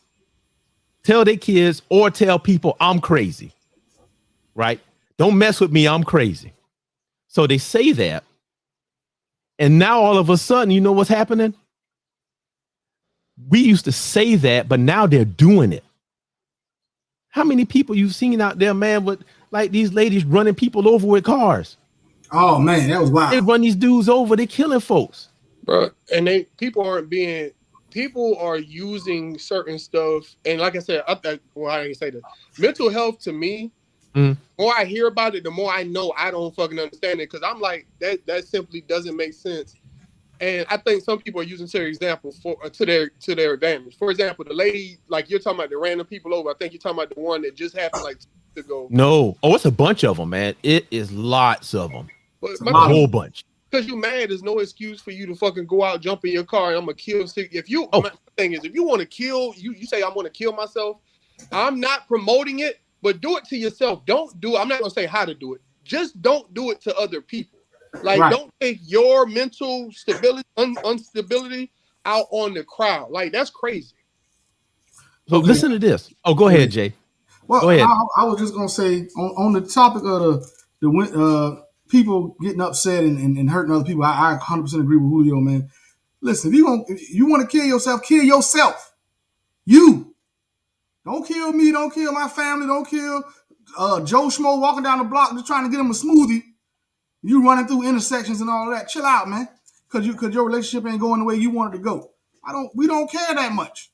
or tell people, I'm crazy, right? Don't mess with me, I'm crazy. So they say that. And now all of a sudden, you know what's happening? We used to say that, but now they're doing it. How many people you've seen out there, man, with like these ladies running people over with cars? Oh man, that was wild. They run these dudes over, they're killing folks. Bro, and people aren't being people are using certain stuff, and like I said, well, I didn't say this. Mental health to me, Mm. the more I hear about it, the more I know I don't fucking understand it because I'm like that simply doesn't make sense. And I think some people are using to their example to their advantage. For example, the lady like you're talking about the random people over. I think you're talking about the one that just happened like 2 weeks ago. No. Oh, it's a bunch of them, man. It is lots of them. But It's a my A lot thing of is, whole them. bunch. because you mad, there's no excuse for you to fucking go out, jump in your car, and I'm gonna kill six. If you, Oh, my thing is, if you want to kill, you say I'm gonna kill myself. I'm not promoting it, but do it to yourself. Don't do it. I'm not gonna say how to do it. Just don't do it to other people. Like, Right. don't take your mental stability, instability out on the crowd. Like, that's crazy. so Okay. listen to this. Oh, go Go ahead, ahead. Jay. Well, Go ahead. I was just gonna say on the topic of the people getting upset and hurting other people. I 100% agree with Julio, man. Listen, if you want to kill yourself, kill yourself. You don't kill me. Don't kill my family. Don't kill Joe Schmo walking down the block just trying to get him a smoothie. You running through intersections and all of that. Chill out, man. Cause your relationship ain't going the way you want it to go. We don't care that much.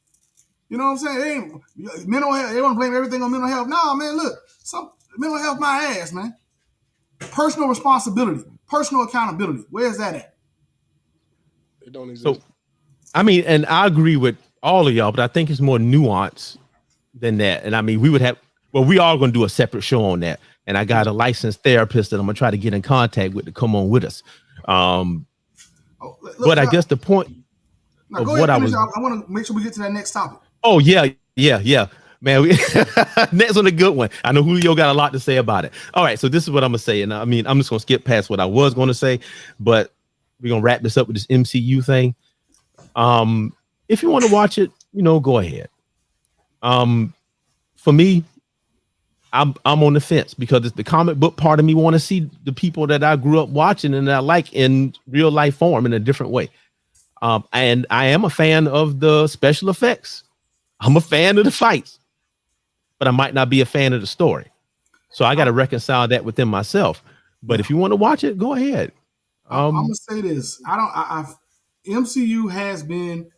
You know what I'm saying? It ain't mental health. They want to blame everything on mental health. Nah, man, look, some mental health my ass, man. Personal responsibility, personal accountability. Where's that at? It don't So, exist. I mean, and I agree with all of y'all, but I think it's more nuanced than that. And I mean, we are going to do a separate show on that. And I got a licensed therapist that I'm going to try to get in contact with to come on with us. Oh, But look, I guess the point now of go ahead what and I finish. was, I want to make sure we get to that next topic. oh, yeah, man. Next on a good one. I know Julio got a lot to say about it. All right. So this is what I'm going to say. And I mean, I'm just going to skip past what I was going to say, but we're going to wrap this up with this MCU thing. If you want to watch it, go ahead. For me, I'm on the fence because it's the comic book part of me want to see the people that I grew up watching and that I like in real life form in a different way. And I am a fan of the special effects. I'm a fan of the fights, but I might not be a fan of the story. So I got to reconcile that within myself. But if you want to watch it, go ahead. I'm gonna say this. MCU has been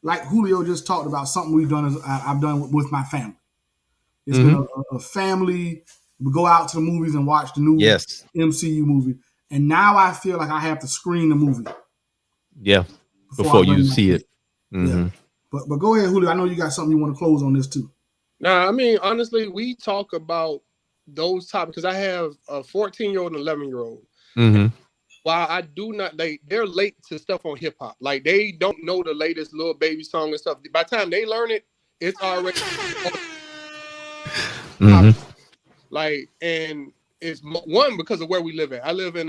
like Julio just talked about something we've done. I've done with my family. It's been a family. We go out to the movies and watch the new Yes. MCU movie, and now I feel like I have to screen the movie Yeah. before I Before you bring my see kid. it. Mm-hmm. Yeah, but go ahead, Julio. I know you got something you want to close on this too. Now, I mean, honestly, we talk about those topics because I have a 14-year-old and 11-year-old. Mm-hmm. While I do not, they're late to stuff on hip hop. Like they don't know the latest Lil Baby song and stuff. By the time they learn it, it's already Mm-hmm. like, and it's one because of where we live at. I live in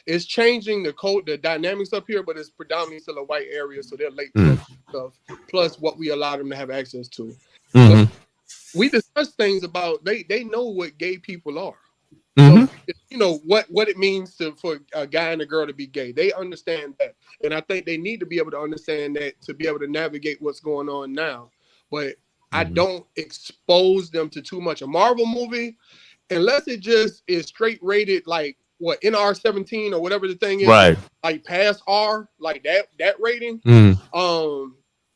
it's changing the code, the dynamics up here, but it's predominantly still a white area, so they're late to stuff. Plus, what we allow them to have access to. Mm-hmm. So we discuss things about they know what gay people are. Mm-hmm. So what it means for a guy and a girl to be gay. They understand that, and I think they need to be able to understand that to be able to navigate what's going on now. But I don't expose them to too much. A Marvel movie, unless it just is straight rated, like what NR-17 or whatever the thing is, Right. like past R, like that rating.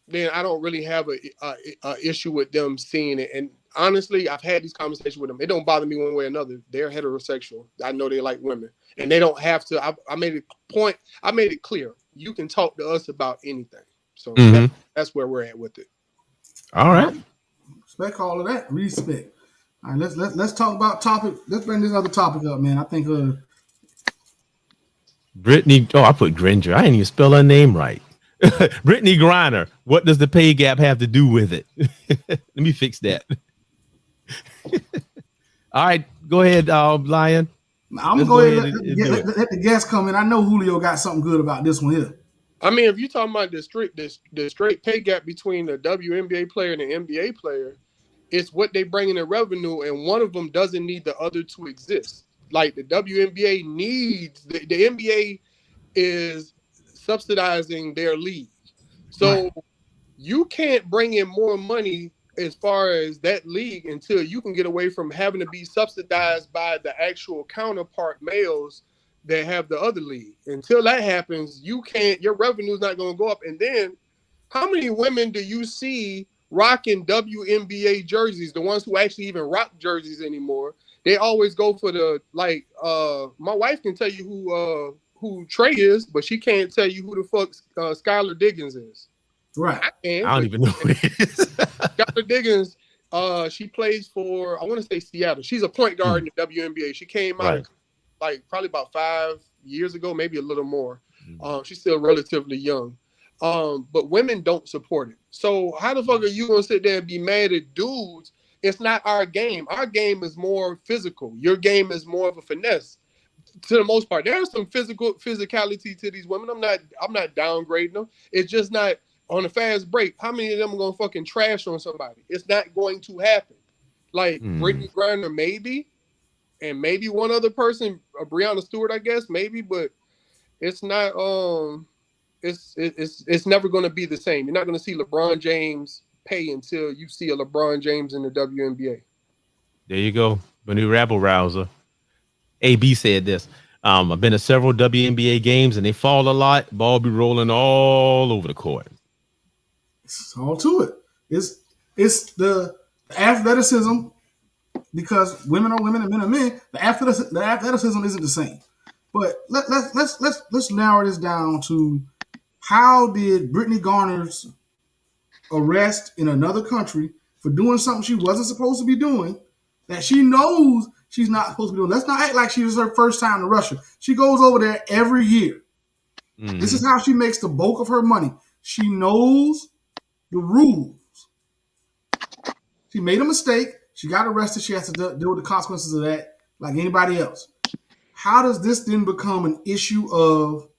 Then I don't really have a issue with them seeing it. And honestly, I've had these conversations with them. It don't bother me one way or another. They're heterosexual. I know they like women, and they don't have to. I made it point. I made it clear. You can talk to us about anything. So that's where we're at with it. All right. Respect all of that. Respect. All right, let's talk about topic. Let's bring this other topic up, man. I think Brittany. Oh, I put Gringer. I didn't even spell her name right. Brittany Griner. What does the pay gap have to do with it? Let me fix that. All right, go ahead, Lion. I'm gonna Let's go go ahead ahead and and do it. let the guests come in. I know Julio got something good about this one here. I mean, if you're talking about the straight pay gap between the WNBA player and the NBA player, it's what they bring in the revenue, and one of them doesn't need the other to exist. Like the WNBA needs the NBA is subsidizing their league. So you can't bring in more money as far as that league until you can get away from having to be subsidized by the actual counterpart males that have the other league. Until that happens, you can't, your revenue is not going to go up. And then How many women do you see rocking WNBA jerseys? The ones who actually even rock jerseys anymore. They always go for the like. My wife can tell you who Trey is, but she can't tell you who the fuck Skylar Diggins is. Right. I can. I don't even know who it is. Skylar Diggins. She plays for, I want to say Seattle. She's a point guard in the WNBA. She came out Right. like probably about 5 years ago, maybe a little more. She's still relatively young. But women don't support it. So how the fuck are you gonna sit there and be mad at dudes? It's not our game. Our game is more physical. Your game is more of a finesse. To the most part, there's some physicality to these women. I'm not downgrading them. It's just not on a fast break. How many of them are gonna fucking trash on somebody? It's not going to happen. Like Brittany Griner, maybe, and maybe one other person, Brianna Stewart, I guess, maybe, but it's not. It's never going to be the same. You're not going to see LeBron James pay until you see a LeBron James in the WNBA. There you go. A new rabble rouser. AB said this. I've been to several WNBA games and they fall a lot. Ball be rolling all over the court. It's all to it. It's the athleticism, because women are women and men are men. The athleticism isn't the same. But let's narrow this down to, how did Brittany Griner's arrest in another country for doing something she wasn't supposed to be doing, that she knows she's not supposed to be doing? Let's not act like she was her first time to Russia. She goes over there every year. This is how she makes the bulk of her money. She knows the rules. She made a mistake. She got arrested. She has to deal with the consequences of that like anybody else. How does this then become an issue of,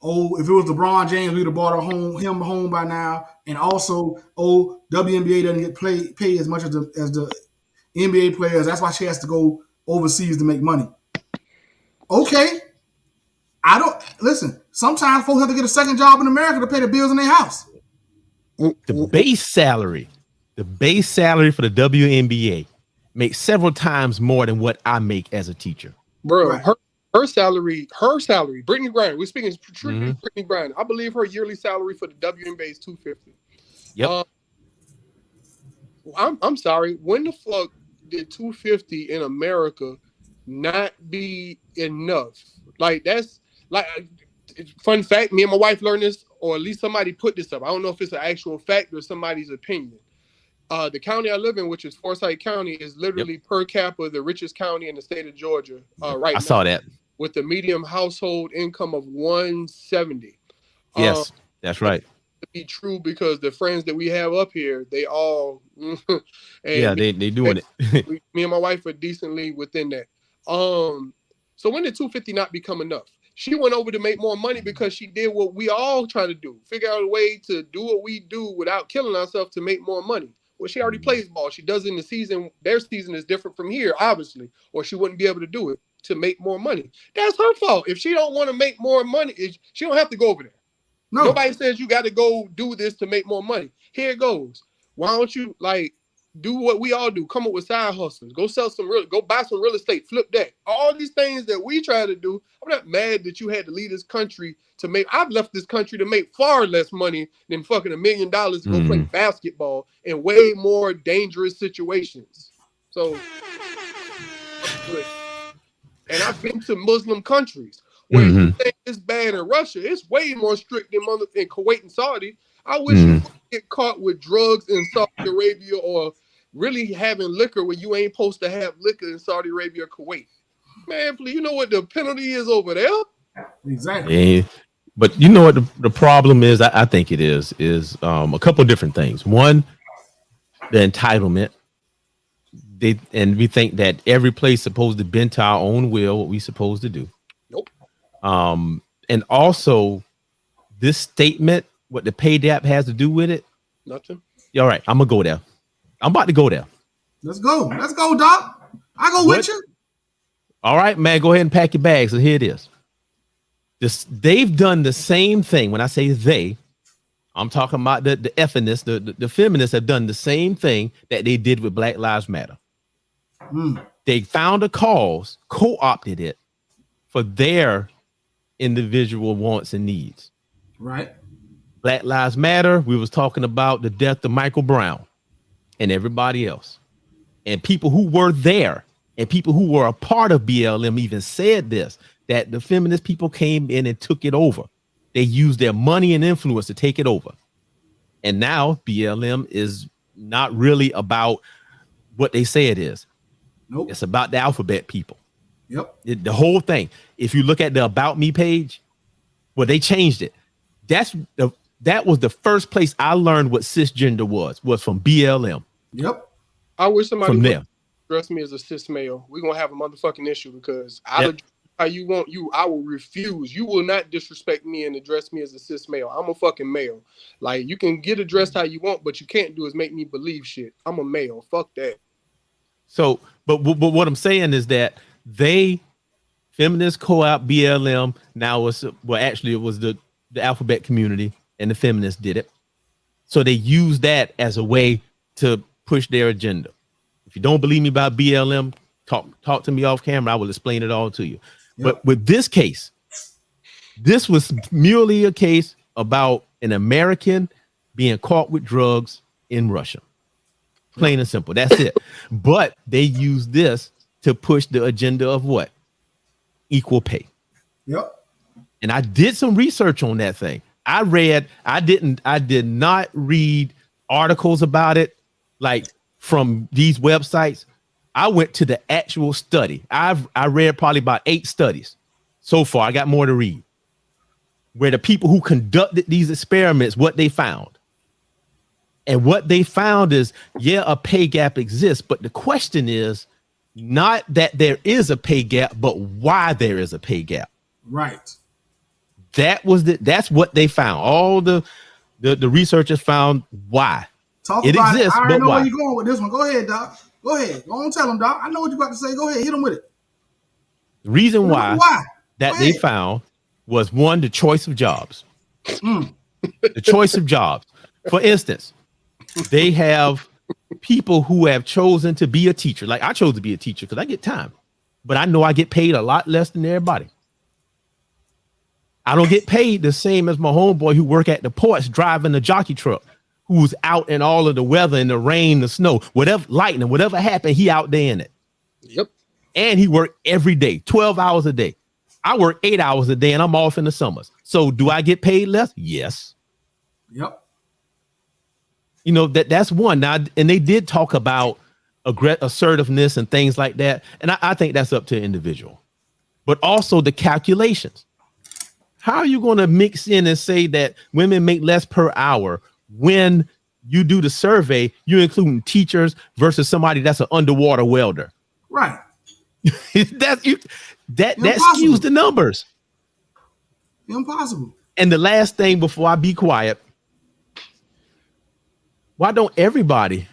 oh, if it was LeBron James, we'd have bought him home by now, and also, oh, WNBA doesn't get paid as much as the NBA players. That's why she has to go overseas to make money. Okay, listen. Sometimes folks have to get a second job in America to pay the bills in their house. The base salary for the WNBA makes several times more than what I make as a teacher. Bro, Right. her salary, Brittany Griner, we're speaking strictly Brittany Griner. I believe her yearly salary for the WNBA is $250. Yep. I'm sorry. When the fuck did $250 in America not be enough? Like, that's like, fun fact, me and my wife learned this, or at least somebody put this up. I don't know if it's an actual fact or somebody's opinion. The county I live in, which is Forsyth County, is literally per capita the richest county in the state of Georgia right now. I saw that. With a medium household income of $170. Yes, that's right. To be true, because the friends that we have up here, they all and they doing it. Me and my wife are decently within that. So when did $250 not become enough? She went over to make more money because she did what we all try to do: figure out a way to do what we do without killing ourselves to make more money. Well, she already plays ball. She does it in the season. Their season is different from here, obviously, or she wouldn't be able to do it to make more money. That's her fault. If she don't want to make more money, she don't have to go over there. No. Nobody says you got to go do this to make more money. Here it goes. Why don't you do what we all do? Come up with side hustles. Go go buy some real estate, flip that. All these things that we try to do. I'm not mad that you had to leave this country to make. I've left this country to make far less money than fucking $1 million to go play basketball in way more dangerous situations. So, and I've been to Muslim countries where you think it's bad in Russia. It's way more strict than in Kuwait and Saudi. I wish you would get caught with drugs in Saudi Arabia, or really having liquor when you ain't supposed to have liquor in Saudi Arabia or Kuwait. Man, please, you know what the penalty is over there? Exactly. Yeah. But you know what the problem is? I think it is a couple of different things. One, the entitlement. We think that every place supposed to bend to our own will, what we supposed to do. Nope. And also this statement, what the pay gap has to do with it. Nothing. All right, I'm gonna go there. I'm about to go there. Let's go, Doc. I go with you. All right, man, go ahead and pack your bags. So here it is. They've done the same thing. When I say they, I'm talking about the effinists, the feminists have done the same thing that they did with Black Lives Matter. They found a cause, co-opted it for their individual wants and needs. Right. Black Lives Matter, we was talking about the death of Michael Brown and everybody else. And people who were there and people who were a part of BLM even said this, that the feminist people came in and took it over. They used their money and influence to take it over. And now BLM is not really about what they say it is. Nope. It's about the alphabet people. Yep. The whole thing. If you look at the About Me page, well, they changed it. That was the first place I learned what cisgender was from BLM. Yep. I wish somebody From would there. address me as a cis male. We're gonna have a motherfucking issue because I how you want you. I will refuse. You will not disrespect me and address me as a cis male. I'm a fucking male. Like, you can get addressed how you want, but you can't do is make me believe shit. I'm a male. Fuck that. So, but what I'm saying is that they feminist co-op BLM now was actually it was the alphabet community and the feminists did it. So they use that as a way to push their agenda. If you don't believe me about BLM, talk to me off camera. I will explain it all to you. Yep. But with this case, this was merely a case about an American being caught with drugs in Russia. Plain and simple. That's it. But they use this to push the agenda of what? Equal pay. Yep. And I did some research on that thing. I did not read articles about it like from these websites. I went to the actual study. I read probably about 8 studies so far. I got more to read. Where the people who conducted these experiments, what they found. And what they found is, yeah, a pay gap exists, but the question is not that there is a pay gap, but why there is a pay gap. Right. That's what they found. All the researchers found why. Talk it about exists, it. I already but know why. where you're going with this one. Go ahead, Doc. Go ahead. Go on, tell them, Doc. I know what you're about to say. Go ahead, hit them with it. The reason why that they found was, one, the choice of jobs. The choice of jobs. For instance, they have people who have chosen to be a teacher. Like I chose to be a teacher because I get time, but I know I get paid a lot less than everybody. I don't get paid the same as my homeboy who work at the ports driving the jockey truck, who's out in all of the weather, in the rain, the snow, whatever, lightning, whatever happened, he out there in it. Yep. And he worked every day, 12 hours a day. I work 8 hours a day and I'm off in the summers. So do I get paid less? Yes. Yep. You know, that's one. Now, and they did talk about assertiveness and things like that. And I think that's up to an individual. But also the calculations. How are you going to mix in and say that women make less per hour when you do the survey, you're including teachers versus somebody that's an underwater welder? Right. that skews the numbers. Impossible. And the last thing before I be quiet, why don't everybody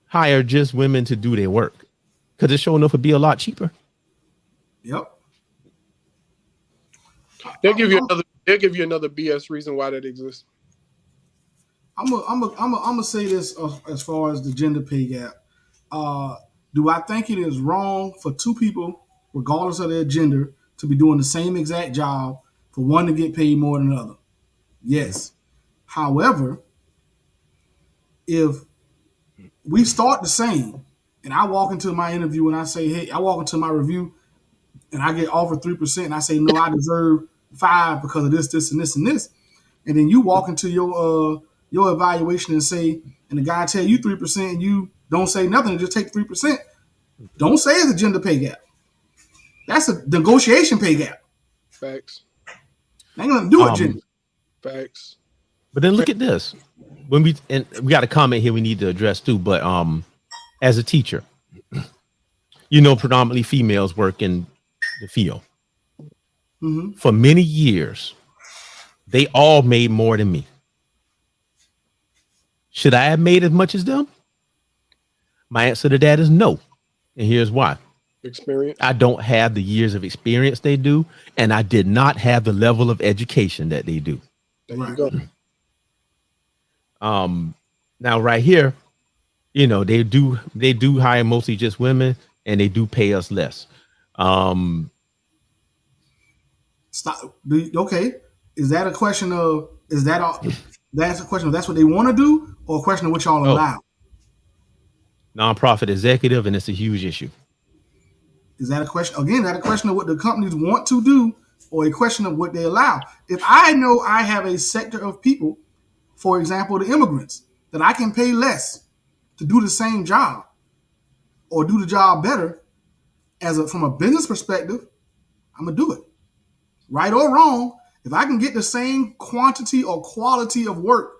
hire just women to do their work? Because it's sure enough would be a lot cheaper. Yep. They'll give you another BS reason why that exists. I'm gonna say this as far as the gender pay gap. Do I think it is wrong for two people, regardless of their gender, to be doing the same exact job, for one to get paid more than the other? Yes. However, if we start the same, and I walk into my interview and I say, hey, I walk into my review and I get offered 3%, and I say, no, I deserve 5 because of this, this, and this, and this. And then you walk into your evaluation and say, and the guy tell you 3%, and you don't say nothing and just take 3%. Don't say it's a gender pay gap. That's a negotiation pay gap. Facts. They ain't gonna do it, gender. Facts. But then look at this. When we got a comment here we need to address too. But as a teacher, you know, predominantly females work in the field. Mm-hmm. For many years, they all made more than me. Should I have made as much as them? My answer to that is no. And here's why. Experience. I don't have the years of experience they do, and I did not have the level of education that they do. There you go. Now right here, you know, they do hire mostly just women, and they do pay us less. Stop. Okay. Is that a question of, is that all? That's a question of that's what they want to do, or a question of what y'all Oh, allow. nonprofit executive, and it's a huge issue. Is that a question again? That a question of what the companies want to do, or a question of what they allow? If I know I have a sector of people, for example, the immigrants, that I can pay less to do the same job or do the job better, from a business perspective, I'm gonna do it. Right or wrong, if I can get the same quantity or quality of work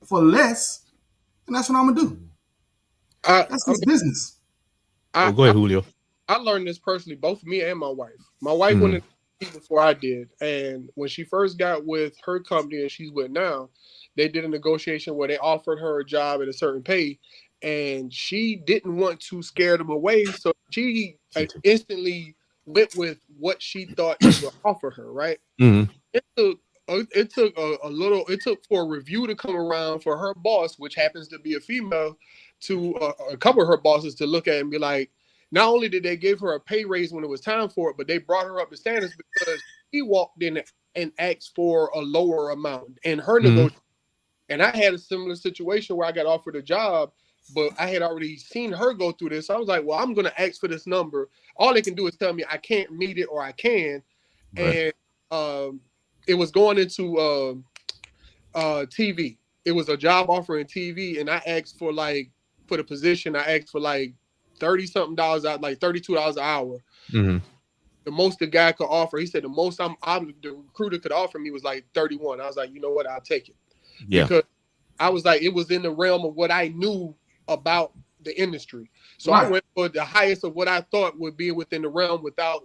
for less, then that's what I'm gonna do. I That's I just business. Oh, I, go I ahead, Julio. I learned this personally, both me and my wife. My wife went Mm-hmm. in before I did, and when she first got with her company and she's with now, they did a negotiation where they offered her a job at a certain pay, and she didn't want to scare them away, so she instantly went with what she thought they would offer her. Right? Mm-hmm. It took it took a little. It took for a review to come around for her boss, which happens to be a female, to a couple of her bosses to look at and be like, not only did they give her a pay raise when it was time for it, but they brought her up to standards because he walked in and asked for a lower amount in her Mm-hmm. negotiation. And I had a similar situation where I got offered a job, but I had already seen her go through this. So I was like, well, I'm going to ask for this number. All they can do is tell me I can't meet it or I can. Right. And it was going into TV. It was a job offer in TV, and I asked for for the position. I asked for like $30-something out, like $32 an hour. Mm-hmm. The most the guy could offer, he said the most the recruiter could offer me was like 31. I was like, you know what, I'll take it Yeah. because I was like, it was in the realm of what I knew about the industry. So I Right. went for the highest of what I thought would be within the realm without,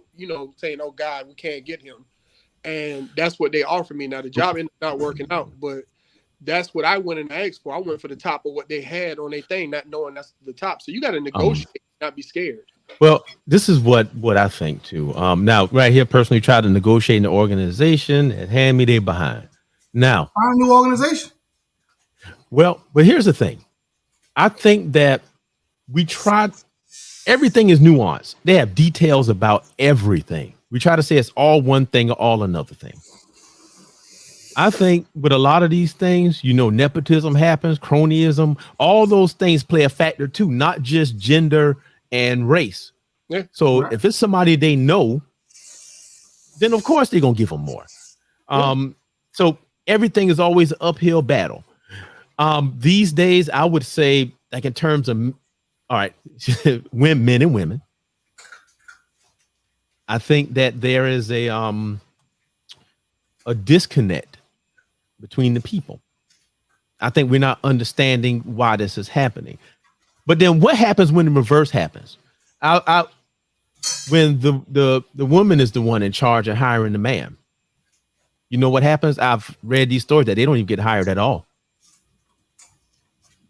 saying, oh God, we can't get him. And that's what they offered me. Now the job ended up not working out, but that's what I went and asked for. I went for the top of what they had on their thing, not knowing that's the top. So you got to Um. negotiate, not be scared. Well, this is what I think too. Now right here, personally, try to negotiate in the organization and hand me they behind. Now, Find a new organization. well, but here's the thing. I think that we try. Everything is nuanced. They have details about everything. We try to say it's all one thing or all another thing. I think with a lot of these things, nepotism happens, cronyism, all those things play a factor too, not just gender and race. Yeah. So Right. if it's somebody they know, then of course they're gonna give them more. Yeah. So everything is always an uphill battle. These days, I would say, like in terms of, all right, men and women, I think that there is a disconnect between the people. I think we're not understanding why this is happening. But then what happens when the reverse happens? When the woman is the one in charge of hiring the man. You know what happens? I've read these stories that they don't even get hired at all.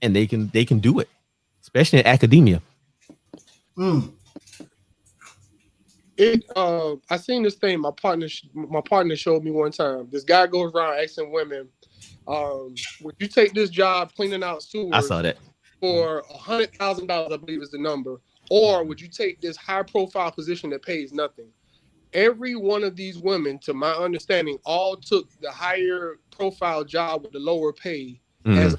And they can do it, especially in academia. Mm. I seen this thing my partner showed me one time. This guy goes around asking women, would you take this job cleaning out I sewers saw that. for $100,000, I believe is the number, or would you take this high profile position that pays nothing? Every one of these women, to my understanding, all took the higher profile job with the lower pay Mhm.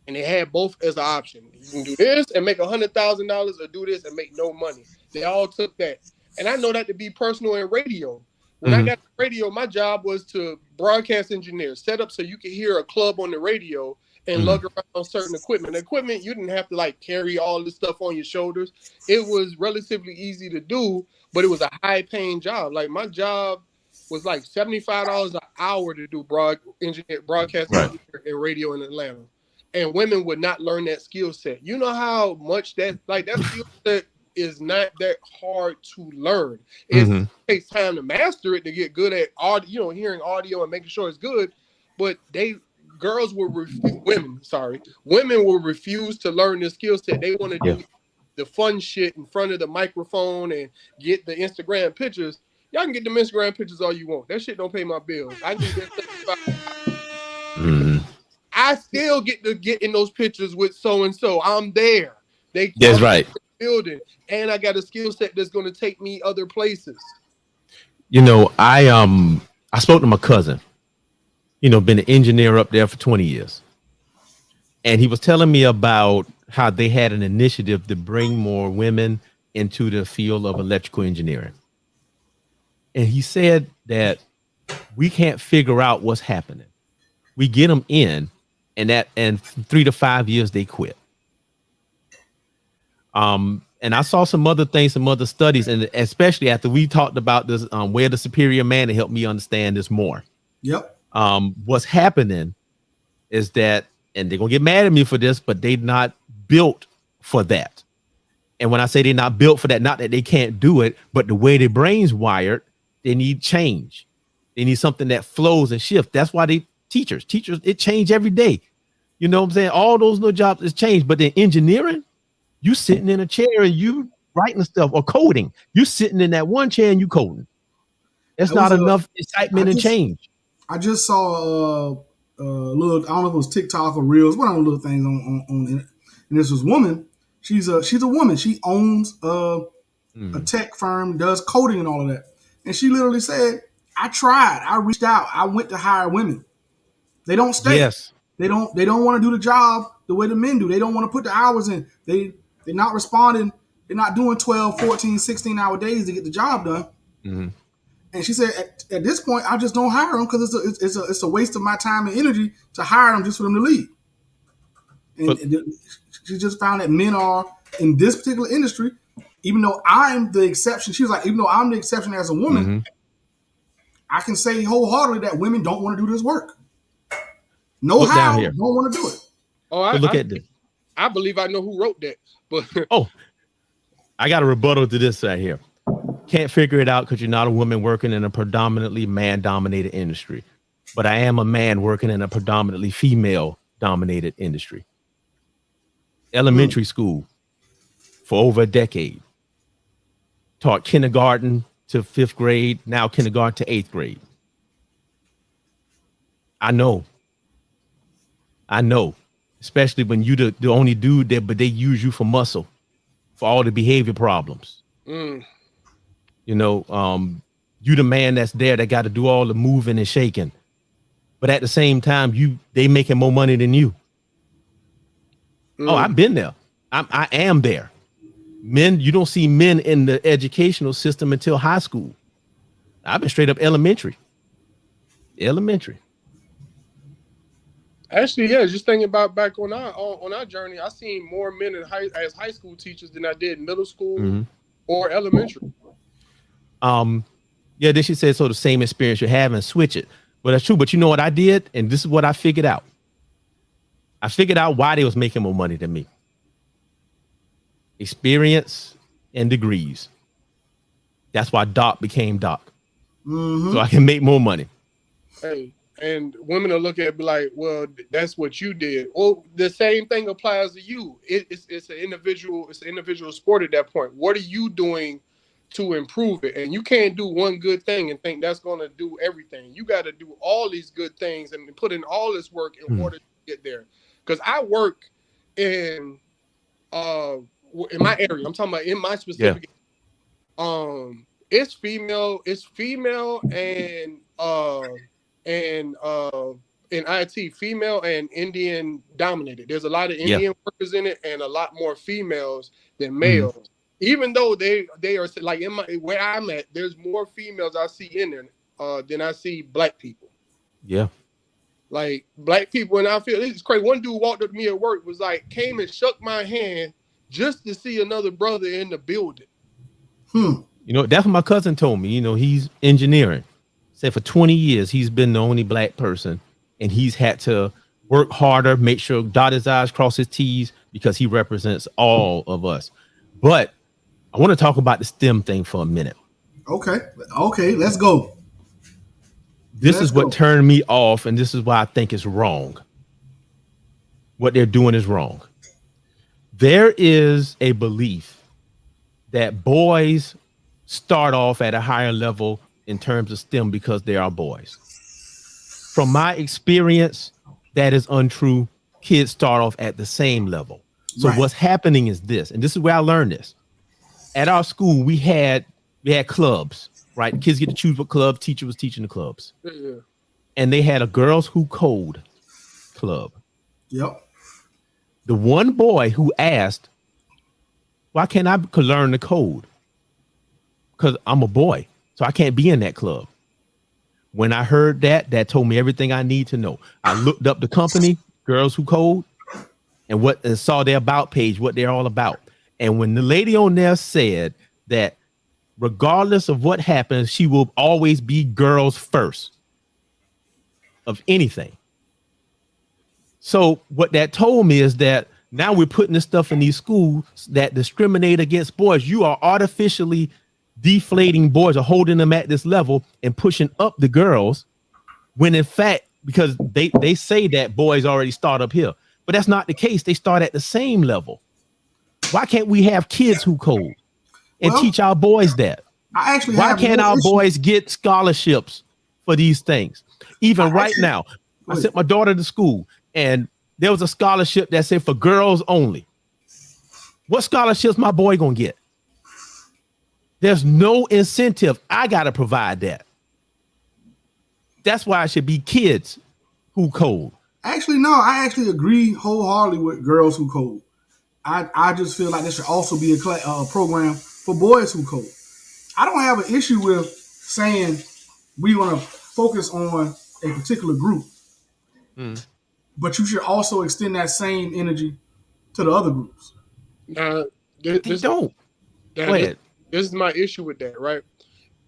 and they had both as an option. You can do this and make $100,000 or do this and make no money. They all took that. And I know that to be personal in radio. When I Mhm. got radio, my job was to broadcast engineer, set up so you could hear a club on the radio and lug around certain equipment. Equipment, you didn't have to like carry all this stuff on your shoulders. It was relatively easy to do, but it was a high paying job. Like my job was like $75 an hour to do broadcast Right. engineer and radio in Atlanta. And women would not learn that skill set. You know how much that skill set is not that hard to learn. It Mhm. takes time to master it to get good at audio, hearing audio and making sure it's good. But women will refuse to learn this skill set. They want to Yeah. do the fun shit in front of the microphone and get the Instagram pictures. Y'all can get them Instagram pictures all you want. That shit don't pay my bills. I can get Mhm. I still get to get in those pictures with so and so. I'm there. That's right. Building, and I got a skill set that's going to take me other places. I spoke to my cousin. been an engineer up there for 20 years. And he was telling me about how they had an initiative to bring more women into the field of electrical engineering. And he said that we can't figure out what's happening. We get them in, and 3 to 5 years they quit. And I saw some other things, some other studies, and especially after we talked about this, where the superior man, to help me understand this more. Yep. What's happening is that, and they're gonna get mad at me for this, but they're not built for that. And when I say they're not built for that, not that they can't do it, but the way their brain's wired, they need change. They need something that flows and shifts. That's why teachers, it change every day. You know what I'm saying? All those little jobs is changed, but in engineering, you sitting in a chair and you writing stuff or coding. You sitting in that one chair and you coding. It's not enough excitement and change. I just saw a little, I don't know if it was TikTok or Reels, one of those little things on it. And this was woman. She's a woman. She owns a tech firm, does coding and all of that. And she literally said, I tried. I reached out. I went to hire women. They don't stay. Yes. They don't want to do the job the way the men do. They don't want to put the hours in. They're not responding. They're not doing 12, 14, 16-hour days to get the job done. Mm-hmm. And she said, at this point, I just don't hire them because it's a waste of my time and energy to hire them just for them to leave. And she just found that men are, in this particular industry, even though I'm the exception, she was like, even though I'm the exception as a woman, mm-hmm. I can say wholeheartedly that women don't want to do this work. Don't want to do it. Oh, look at this. I believe I know who wrote that. But I got a rebuttal to this right here. Can't figure it out because you're not a woman working in a predominantly man-dominated industry. But I am a man working in a predominantly female-dominated industry. Elementary school for over a decade. Taught kindergarten to 5th grade, now kindergarten to 8th grade. I know. Especially when you the only dude there, but they use you for muscle, for all the behavior problems. Mm. You know, you the man that's there that got to do all the moving and shaking. But at the same time, they making more money than you. Mm. Oh, I've been there. I am there. Men, you don't see men in the educational system until high school. I've been straight up elementary. Actually, yeah, just thinking about back on our journey, I seen more men as high school teachers than I did middle school mm-hmm. or elementary. Yeah, then she said, so the same experience you're having, switch it. Well, that's true. But you know what I did? And this is what I figured out. I figured out why they was making more money than me. Experience and degrees. That's why Doc became Doc. Mm-hmm. So I can make more money. Hey, and women will look at it be like, well, that's what you did. Well, the same thing applies to you. It's an individual sport at that point. What are you doing to improve it? And you can't do one good thing and think that's going to do everything. You got to do all these good things and put in all this work in order to get there. Because I work in my area. I'm talking about in my specific. Yeah. It's female and in IT, female and Indian dominated. There's a lot of Indian workers in it and a lot more females than males. Mm. Even though they are like where I'm at, there's more females I see in there than I see black people. Yeah. Like black people, and I feel it's crazy. One dude walked up to me at work, came and shook my hand just to see another brother in the building. You know, that's what my cousin told me. You know, he's engineering. Said for 20 years, he's been the only black person, and he's had to work harder, make sure dot his I's, cross his T's, because he represents all of us. But I want to talk about the STEM thing for a minute. Okay, let's go. This is what turned me off, and this is why I think it's wrong. What they're doing is wrong. There is a belief that boys start off at a higher level in terms of STEM because they are boys. From my experience, that is untrue. Kids start off at the same level. So what's happening is this, and this is where I learned this. At our school, we had clubs, right? Kids get to choose what club, teacher was teaching the clubs. Yeah. and they had a girls who code club. Yep. The one boy who asked, why can't I learn the code? Because I'm a boy, so I can't be in that club. When I heard that, that told me everything I need to know. I looked up the company, Girls Who Code, and saw their about page, what they're all about. And when the lady on there said that regardless of what happens, she will always be girls first of anything. So what that told me is that now we're putting this stuff in these schools that discriminate against boys. You are artificially deflating boys or holding them at this level and pushing up the girls, when in fact, because they say that boys already start up here, but that's not the case. They start at the same level. Why can't we have kids who code and teach our boys that? I actually Why have can't no our issue. boys get scholarships for these things? Even right now, I sent my daughter to school and there was a scholarship that said for girls only. What scholarships my boy gonna get? There's no incentive. I gotta provide that. That's why it should be kids who code. Actually, no, I actually agree wholeheartedly with Girls Who Code. I just feel like there should also be a program for boys who code. I don't have an issue with saying we want to focus on a particular group, but you should also extend that same energy to the other groups. This Don't. Go ahead. This is my issue with that, right?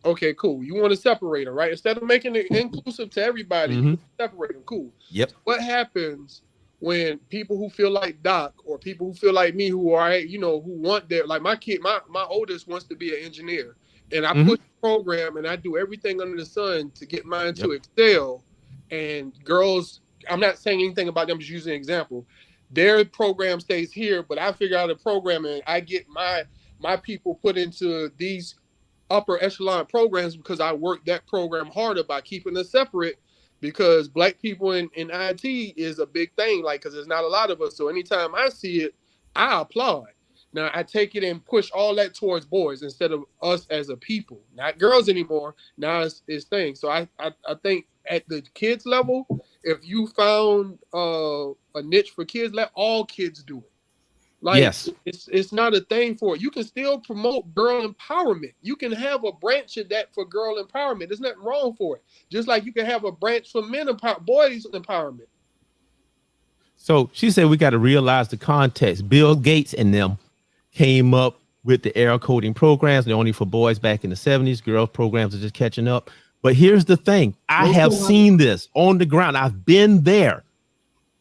Okay, cool. You want to separate them, right? Instead of making it inclusive to everybody, you separate them. Cool. Yep. What happens when people who feel like Doc or people who feel like me who are, who want their, like my kid, my oldest wants to be an engineer, and I push the program and I do everything under the sun to get mine to excel. And girls, I'm not saying anything about them, just using an example. Their program stays here, but I figure out a program and I get my people put into these upper echelon programs because I work that program harder by keeping us separate, because black people in IT is a big thing, like, because there's not a lot of us. So anytime I see it, I applaud. Now I take it and push all that towards boys instead of us as a people, not girls anymore. Now it's things. So I think at the kids level, if you found a niche for kids, let all kids do it. Like, yes, it's not a thing for it. You can still promote girl empowerment. You can have a branch of that for girl empowerment. There's nothing wrong for it. Just like you can have a branch for boys empowerment. So she said we got to realize the context. Bill Gates and them came up with the error coding programs. They're only for boys back in the 70s. Girls programs are just catching up. But here's the thing. I have seen this on the ground. I've been there.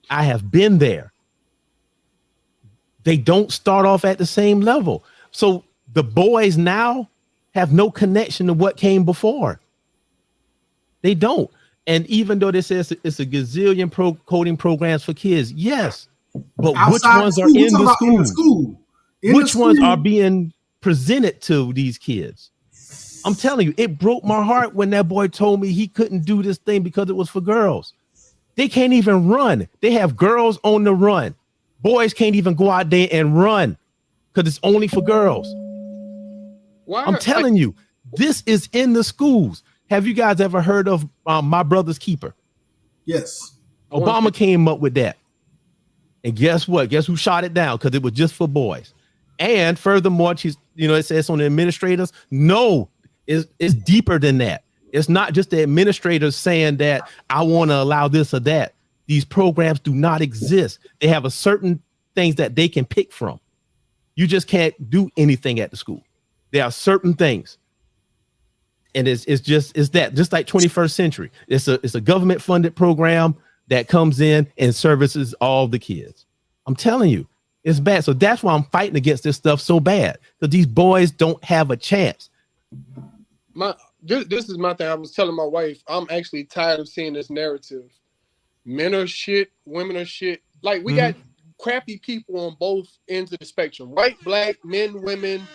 I have been there. They don't start off at the same level. So the boys now have no connection to what came before. They don't. And even though this says it's a gazillion coding programs for kids, yes. But which ones are in the school? Which ones are being presented to these kids? I'm telling you, it broke my heart when that boy told me he couldn't do this thing because it was for girls. They can't even run. They have girls on the run. Boys can't even go out there and run because it's only for girls. I'm telling you, this is in the schools. Have you guys ever heard of My Brother's Keeper? Yes. Obama came up with that. And guess what? Guess who shot it down? Because it was just for boys. And furthermore, it says on the administrators. No, it's deeper than that. It's not just the administrators saying that I want to allow this or that. These programs do not exist. They have a certain things that they can pick from. You just can't do anything at the school. There are certain things. And it's just like 21st century. It's a government funded program that comes in and services all the kids. I'm telling you, it's bad. So that's why I'm fighting against this stuff so bad, because these boys don't have a chance. This is my thing. I was telling my wife, I'm actually tired of seeing this narrative. Men are shit, women are shit. Like, we got crappy people on both ends of the spectrum. White, black, men, women,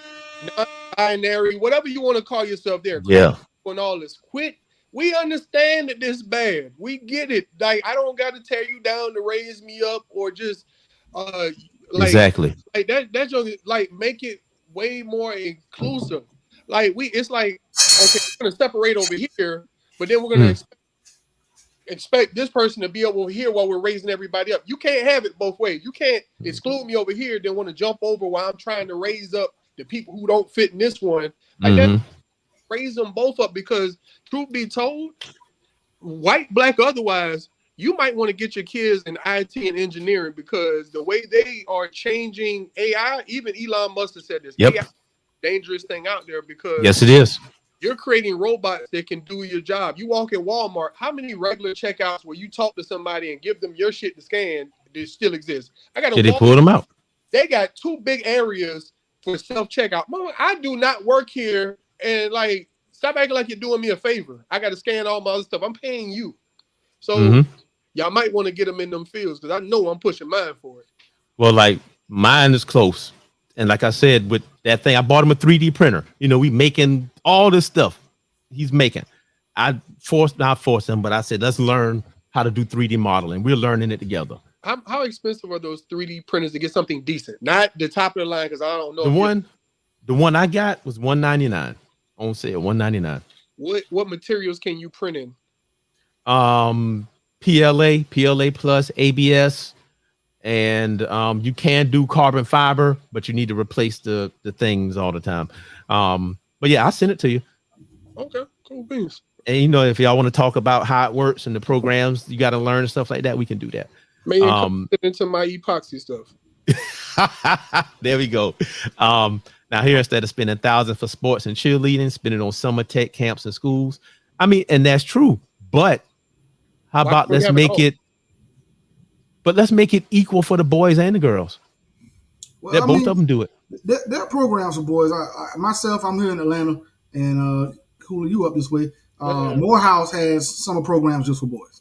non-binary, whatever you want to call yourself there. Yeah. And all this. Quit. We understand that this bad. We get it. Like, I don't got to tear you down to raise me up or just exactly. Like that's just like make it way more inclusive. Like it's like, okay, we're gonna separate over here, but then we're gonna expect this person to be over here while we're raising everybody up. You can't have it both ways. You can't exclude me over here, then want to jump over while I'm trying to raise up the people who don't fit in this one. Like that, raise them both up, because truth be told, white, black, otherwise, you might want to get your kids in IT and engineering, because the way they are changing AI, even Elon Musk has said this, AI is a dangerous thing out there, because yes, it is. you're creating robots that can do your job. You walk in Walmart, how many regular checkouts where you talk to somebody and give them your shit to scan that still exist? I got a They pulled them out. They got 2 big areas for self-checkout. Mama, I do not work here, and like, stop acting like you're doing me a favor. I got to scan all my other stuff. I'm paying you. So y'all might want to get them in them fields, because I know I'm pushing mine for it. Well, like, mine is close. And like I said, with that thing, I bought him a 3D printer. You know, we making all this stuff he's making. Not forced him, but I said, let's learn how to do 3D modeling. We're learning it together. How expensive are those 3D printers to get something decent? Not the top of the line, because I don't know. The one I got was $199 on sale. $199. What materials can you print in? PLA plus, ABS. And you can do carbon fiber, but you need to replace the things all the time. But yeah, I'll send it to you. Okay, cool beans. And you know, if y'all want to talk about how it works and the programs you got to learn and stuff like that, we can do that. Maybe into my epoxy stuff. There we go. Now here, instead of spending thousands for sports and cheerleading, spend it on summer tech camps and schools. I mean, and that's true. But how about let's make it equal for the boys and the girls. Well, Let both of them do it. There are programs for boys. I'm here in Atlanta, and Julio, you up this way. Morehouse has summer programs just for boys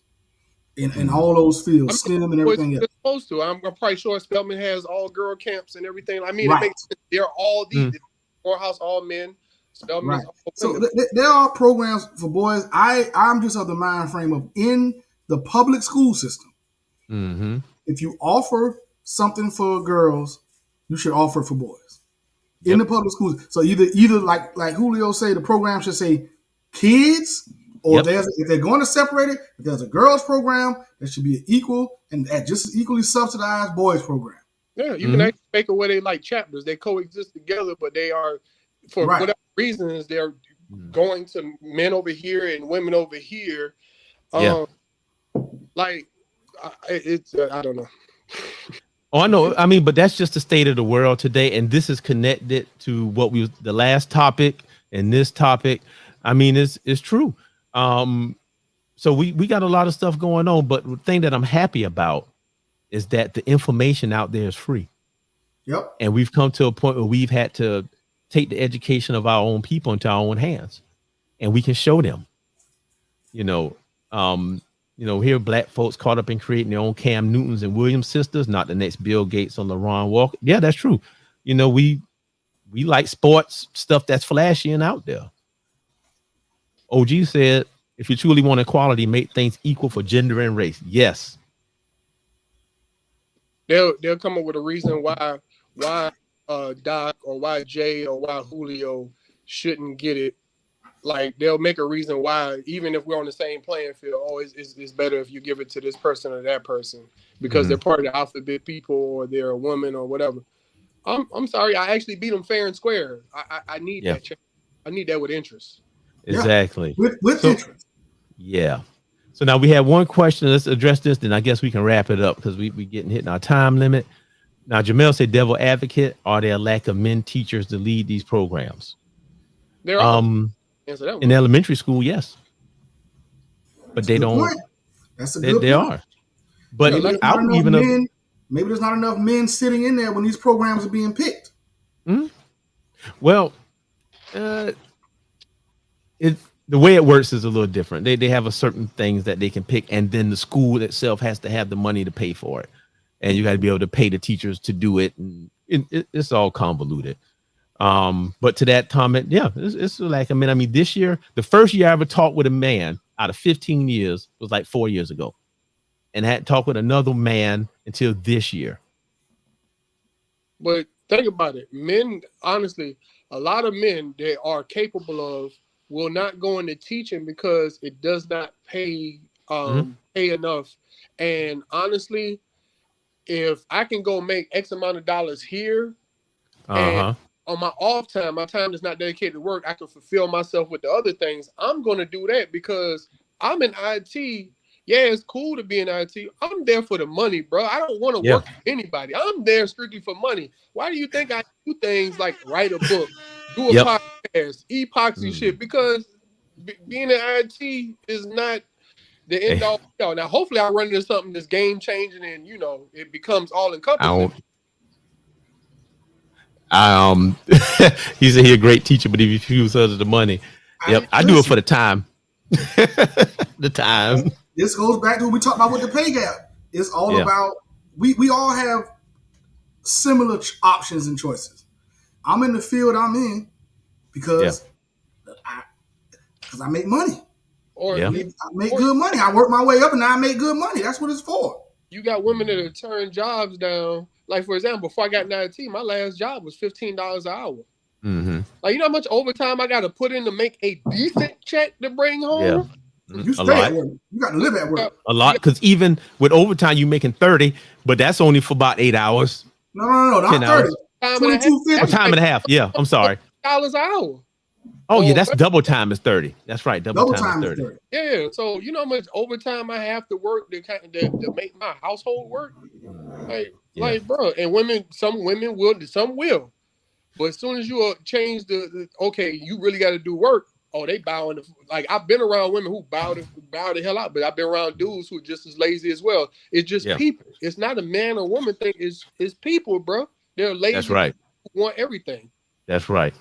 in all those fields, STEM and everything else. Supposed to. I'm probably sure Spelman has all girl camps and everything. I mean, it makes sense. They're all these. Morehouse, all men. Spelman, so there are programs for boys. I'm just of the mind frame of, in the public school system, if you offer something for girls, you should offer it for boys in the public schools. So either like Julio say, the program should say kids, or if they're going to separate it, if there's a girls program, there should be an equal and just as equally subsidized boys program. Yeah, you can actually make it where they like chapters. They coexist together, but they are, for whatever reasons, they're going to men over here and women over here. Like, I don't know. Oh, I know. I mean, but that's just the state of the world today. And this is connected to what the last topic and this topic. I mean, it's true. So we got a lot of stuff going on, but the thing that I'm happy about is that the information out there is free. Yep. And we've come to a point where we've had to take the education of our own people into our own hands, and we can show them, here black folks caught up in creating their own Cam Newtons and Williams sisters, not the next Bill Gates or LaRon Walker. Yeah, that's true. We like sports stuff that's flashy and out there. OG said, if you truly want equality, make things equal for gender and race. Yes. They'll come up with a reason why Doc or why Jay or why Julio shouldn't get it. Like, they'll make a reason why, even if we're on the same playing field, it's better if you give it to this person or that person because they're part of the alphabet people or they're a woman or whatever. I'm sorry, I actually beat them fair and square. I need that. I need that with interest. Exactly. With interest. Yeah. So now we have one question. Let's address this. Then I guess we can wrap it up because we getting hitting our time limit. Now, Jamel said, devil advocate, are there a lack of men teachers to lead these programs? There are. In elementary school, yes. But they don't. Point. That's a good point. They are. But maybe there's not enough men sitting in there when these programs are being picked. Well, the way it works is a little different. They have a certain things that they can pick, and then the school itself has to have the money to pay for it, and you got to be able to pay the teachers to do it, and it's all convoluted. But to that comment, it's like, I mean, this year, the first year I ever talked with a man out of 15 years was like 4 years ago, and I hadn't talked with another man until this year. But think about it. Men, honestly, a lot of men that are capable of will not go into teaching because it does not pay pay enough. And honestly, if I can go make X amount of dollars here, and on my off time, my time is not dedicated to work, I can fulfill myself with the other things. I'm going to do that because I'm in IT. Yeah, it's cool to be in IT. I'm there for the money, bro. I don't want to work for anybody. I'm there strictly for money. Why do you think I do things like write a book, do a podcast, epoxy shit? Because being in IT is not the end all. Now, hopefully, I run into something that's game changing and it becomes all encompassing. He said he a great teacher, but he refused us the money. I do it for the time. The time. This goes back to what we talked about with the pay gap. It's all about we all have similar options and choices. I'm in the field I'm in because I make money. Or I make good money. I work my way up and now I make good money. That's what it's for. You got women that have turned jobs down. Like, for example, before I got in IT, my last job was $15 an hour. Like, you know how much overtime I got to put in to make a decent check to bring home? You stay at work. You got to live at work. A lot, because even with overtime, you making 30, but that's only for about 8 hours. No, not 30. 22.50. Time and a half. Yeah, I'm sorry. $1 an hour. Oh, yeah, that's double time is 30. That's right. Double time is 30. Yeah, so you know how much overtime I have to work to make my household work? Like, bro, and some women will, some will. But as soon as you change okay, you really got to do work. Oh, they bowing. Like, I've been around women who bow the hell out, but I've been around dudes who are just as lazy as well. It's just people. It's not a man or woman thing. It's people, bro. They're lazy. That's right. Who want everything. That's right.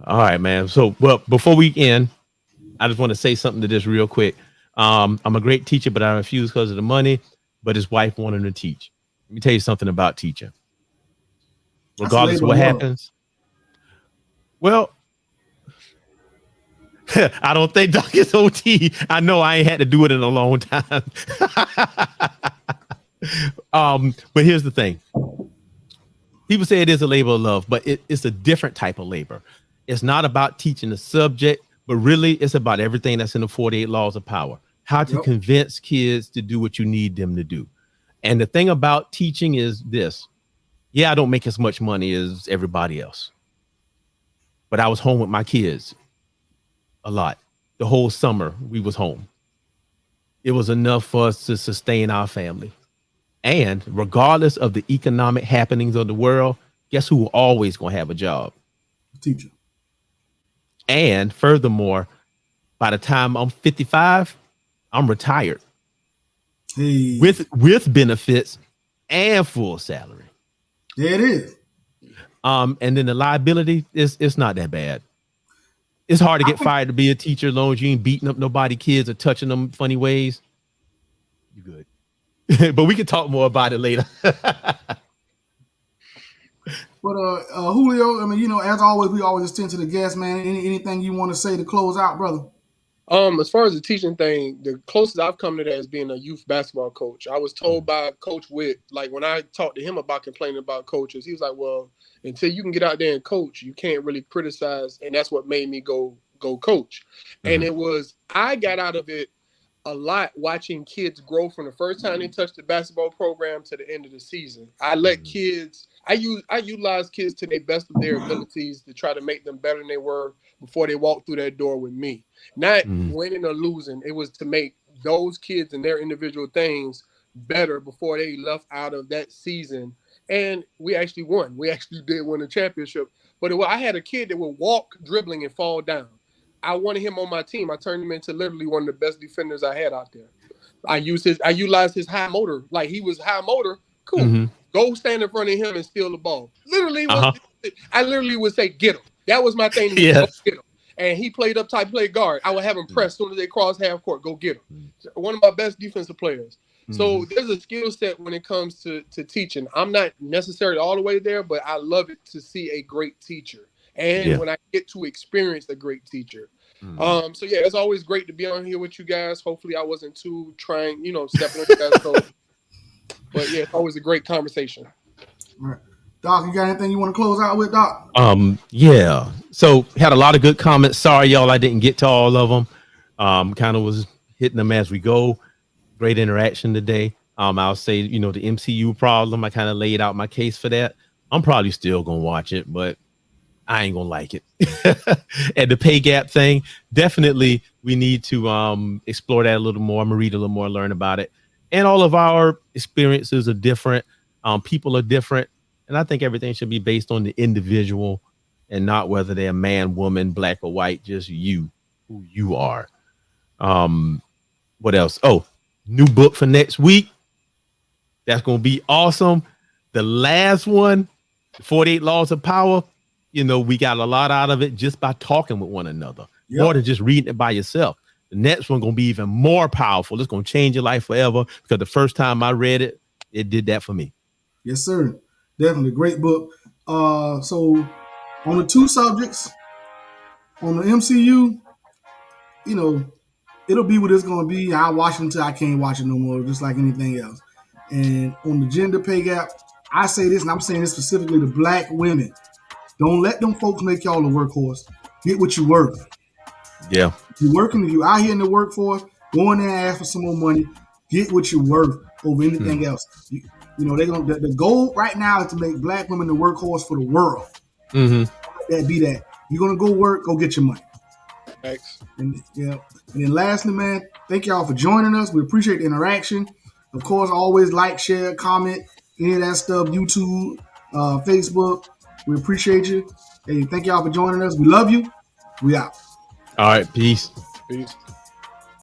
All right, man. So, well, before we end, I just want to say something to this real quick. I'm a great teacher, but I refuse because of the money. But his wife wanted to teach. Let me tell you something about teaching. Regardless of what happens. Well, I don't think Doc is OT. I know I ain't had to do it in a long time. But here's the thing. People say it is a labor of love, but it's a different type of labor. It's not about teaching the subject, but really it's about everything that's in the 48 laws of power. How to convince kids to do what you need them to do. And the thing about teaching is this. Yeah, I don't make as much money as everybody else. But I was home with my kids a lot. The whole summer we was home. It was enough for us to sustain our family. And regardless of the economic happenings of the world, guess who always going to have a job? Teacher. And furthermore, by the time I'm 55, I'm retired. Hey. With benefits and full salary. There it is. And then the liability it's not that bad. It's hard to get fired to be a teacher as long as you ain't beating up nobody kids or touching them funny ways. You good. But we can talk more about it later. But Julio, I mean, as always, we always extend to the guest, man. Anything you want to say to close out, brother? As far as the teaching thing, the closest I've come to that is being a youth basketball coach. I was told by Coach Witt, like when I talked to him about complaining about coaches, he was like, well, until you can get out there and coach, you can't really criticize. And that's what made me go coach. And I got out of it a lot watching kids grow from the first time they touched the basketball program to the end of the season. I let kids, I utilize kids to the best of their abilities to try to make them better than they were before they walked through that door with me. Not winning or losing. It was to make those kids and their individual things better before they left out of that season. And we actually won. We actually did win a championship. But I had a kid that would walk dribbling and fall down. I wanted him on my team. I turned him into literally one of the best defenders I had out there. I utilized his high motor. Like, he was high motor. Cool. Go stand in front of him and steal the ball. Literally, I literally would say, get him. That was my thing. Go get him. And he played up tight, played guard. I would have him press as soon as they cross half court. Go get him. One of my best defensive players. So there's a skill set when it comes to teaching. I'm not necessarily all the way there, but I love it to see a great teacher. And when I get to experience a great teacher. So yeah, it's always great to be on here with you guys. Hopefully I wasn't too trying, stepping on you guys' toes. But yeah, it's always a great conversation. All right. Doc, you got anything you want to close out with, Doc? Yeah. So had a lot of good comments. Sorry, y'all, I didn't get to all of them. Kind of was hitting them as we go. Great interaction today. I'll say, the MCU problem, I kind of laid out my case for that. I'm probably still gonna watch it, but I ain't gonna like it. And the pay gap thing, definitely we need to explore that a little more. I'm gonna read a little more, learn about it. And all of our experiences are different. People are different. And I think everything should be based on the individual and not whether they're man, woman, black or white, just you, who you are. What else? Oh, new book for next week. That's going to be awesome. The last one, 48 Laws of Power, we got a lot out of it just by talking with one another, more than just reading it by yourself. The next one going to be even more powerful. It's going to change your life forever because the first time I read it, it did that for me. Yes, sir. Definitely great book. So on the two subjects, on the MCU, it'll be what it's going to be. I'll watch it until I can't watch it no more, just like anything else. And on the gender pay gap, I say this, and I'm saying this specifically to black women. Don't let them folks make y'all a workhorse. Get what you worth. Yeah. If you're working, if you're out here in the workforce, go in there and ask for some more money. Get what you're worth over anything else. The goal right now is to make black women the workhorse for the world. Mm-hmm. That be that. You're gonna go work, go get your money. Thanks. And then lastly, man, thank y'all for joining us. We appreciate the interaction. Of course, always like, share, comment, any of that stuff. YouTube, Facebook. We appreciate you. Hey, thank y'all for joining us. We love you. We out. All right. Peace. Peace.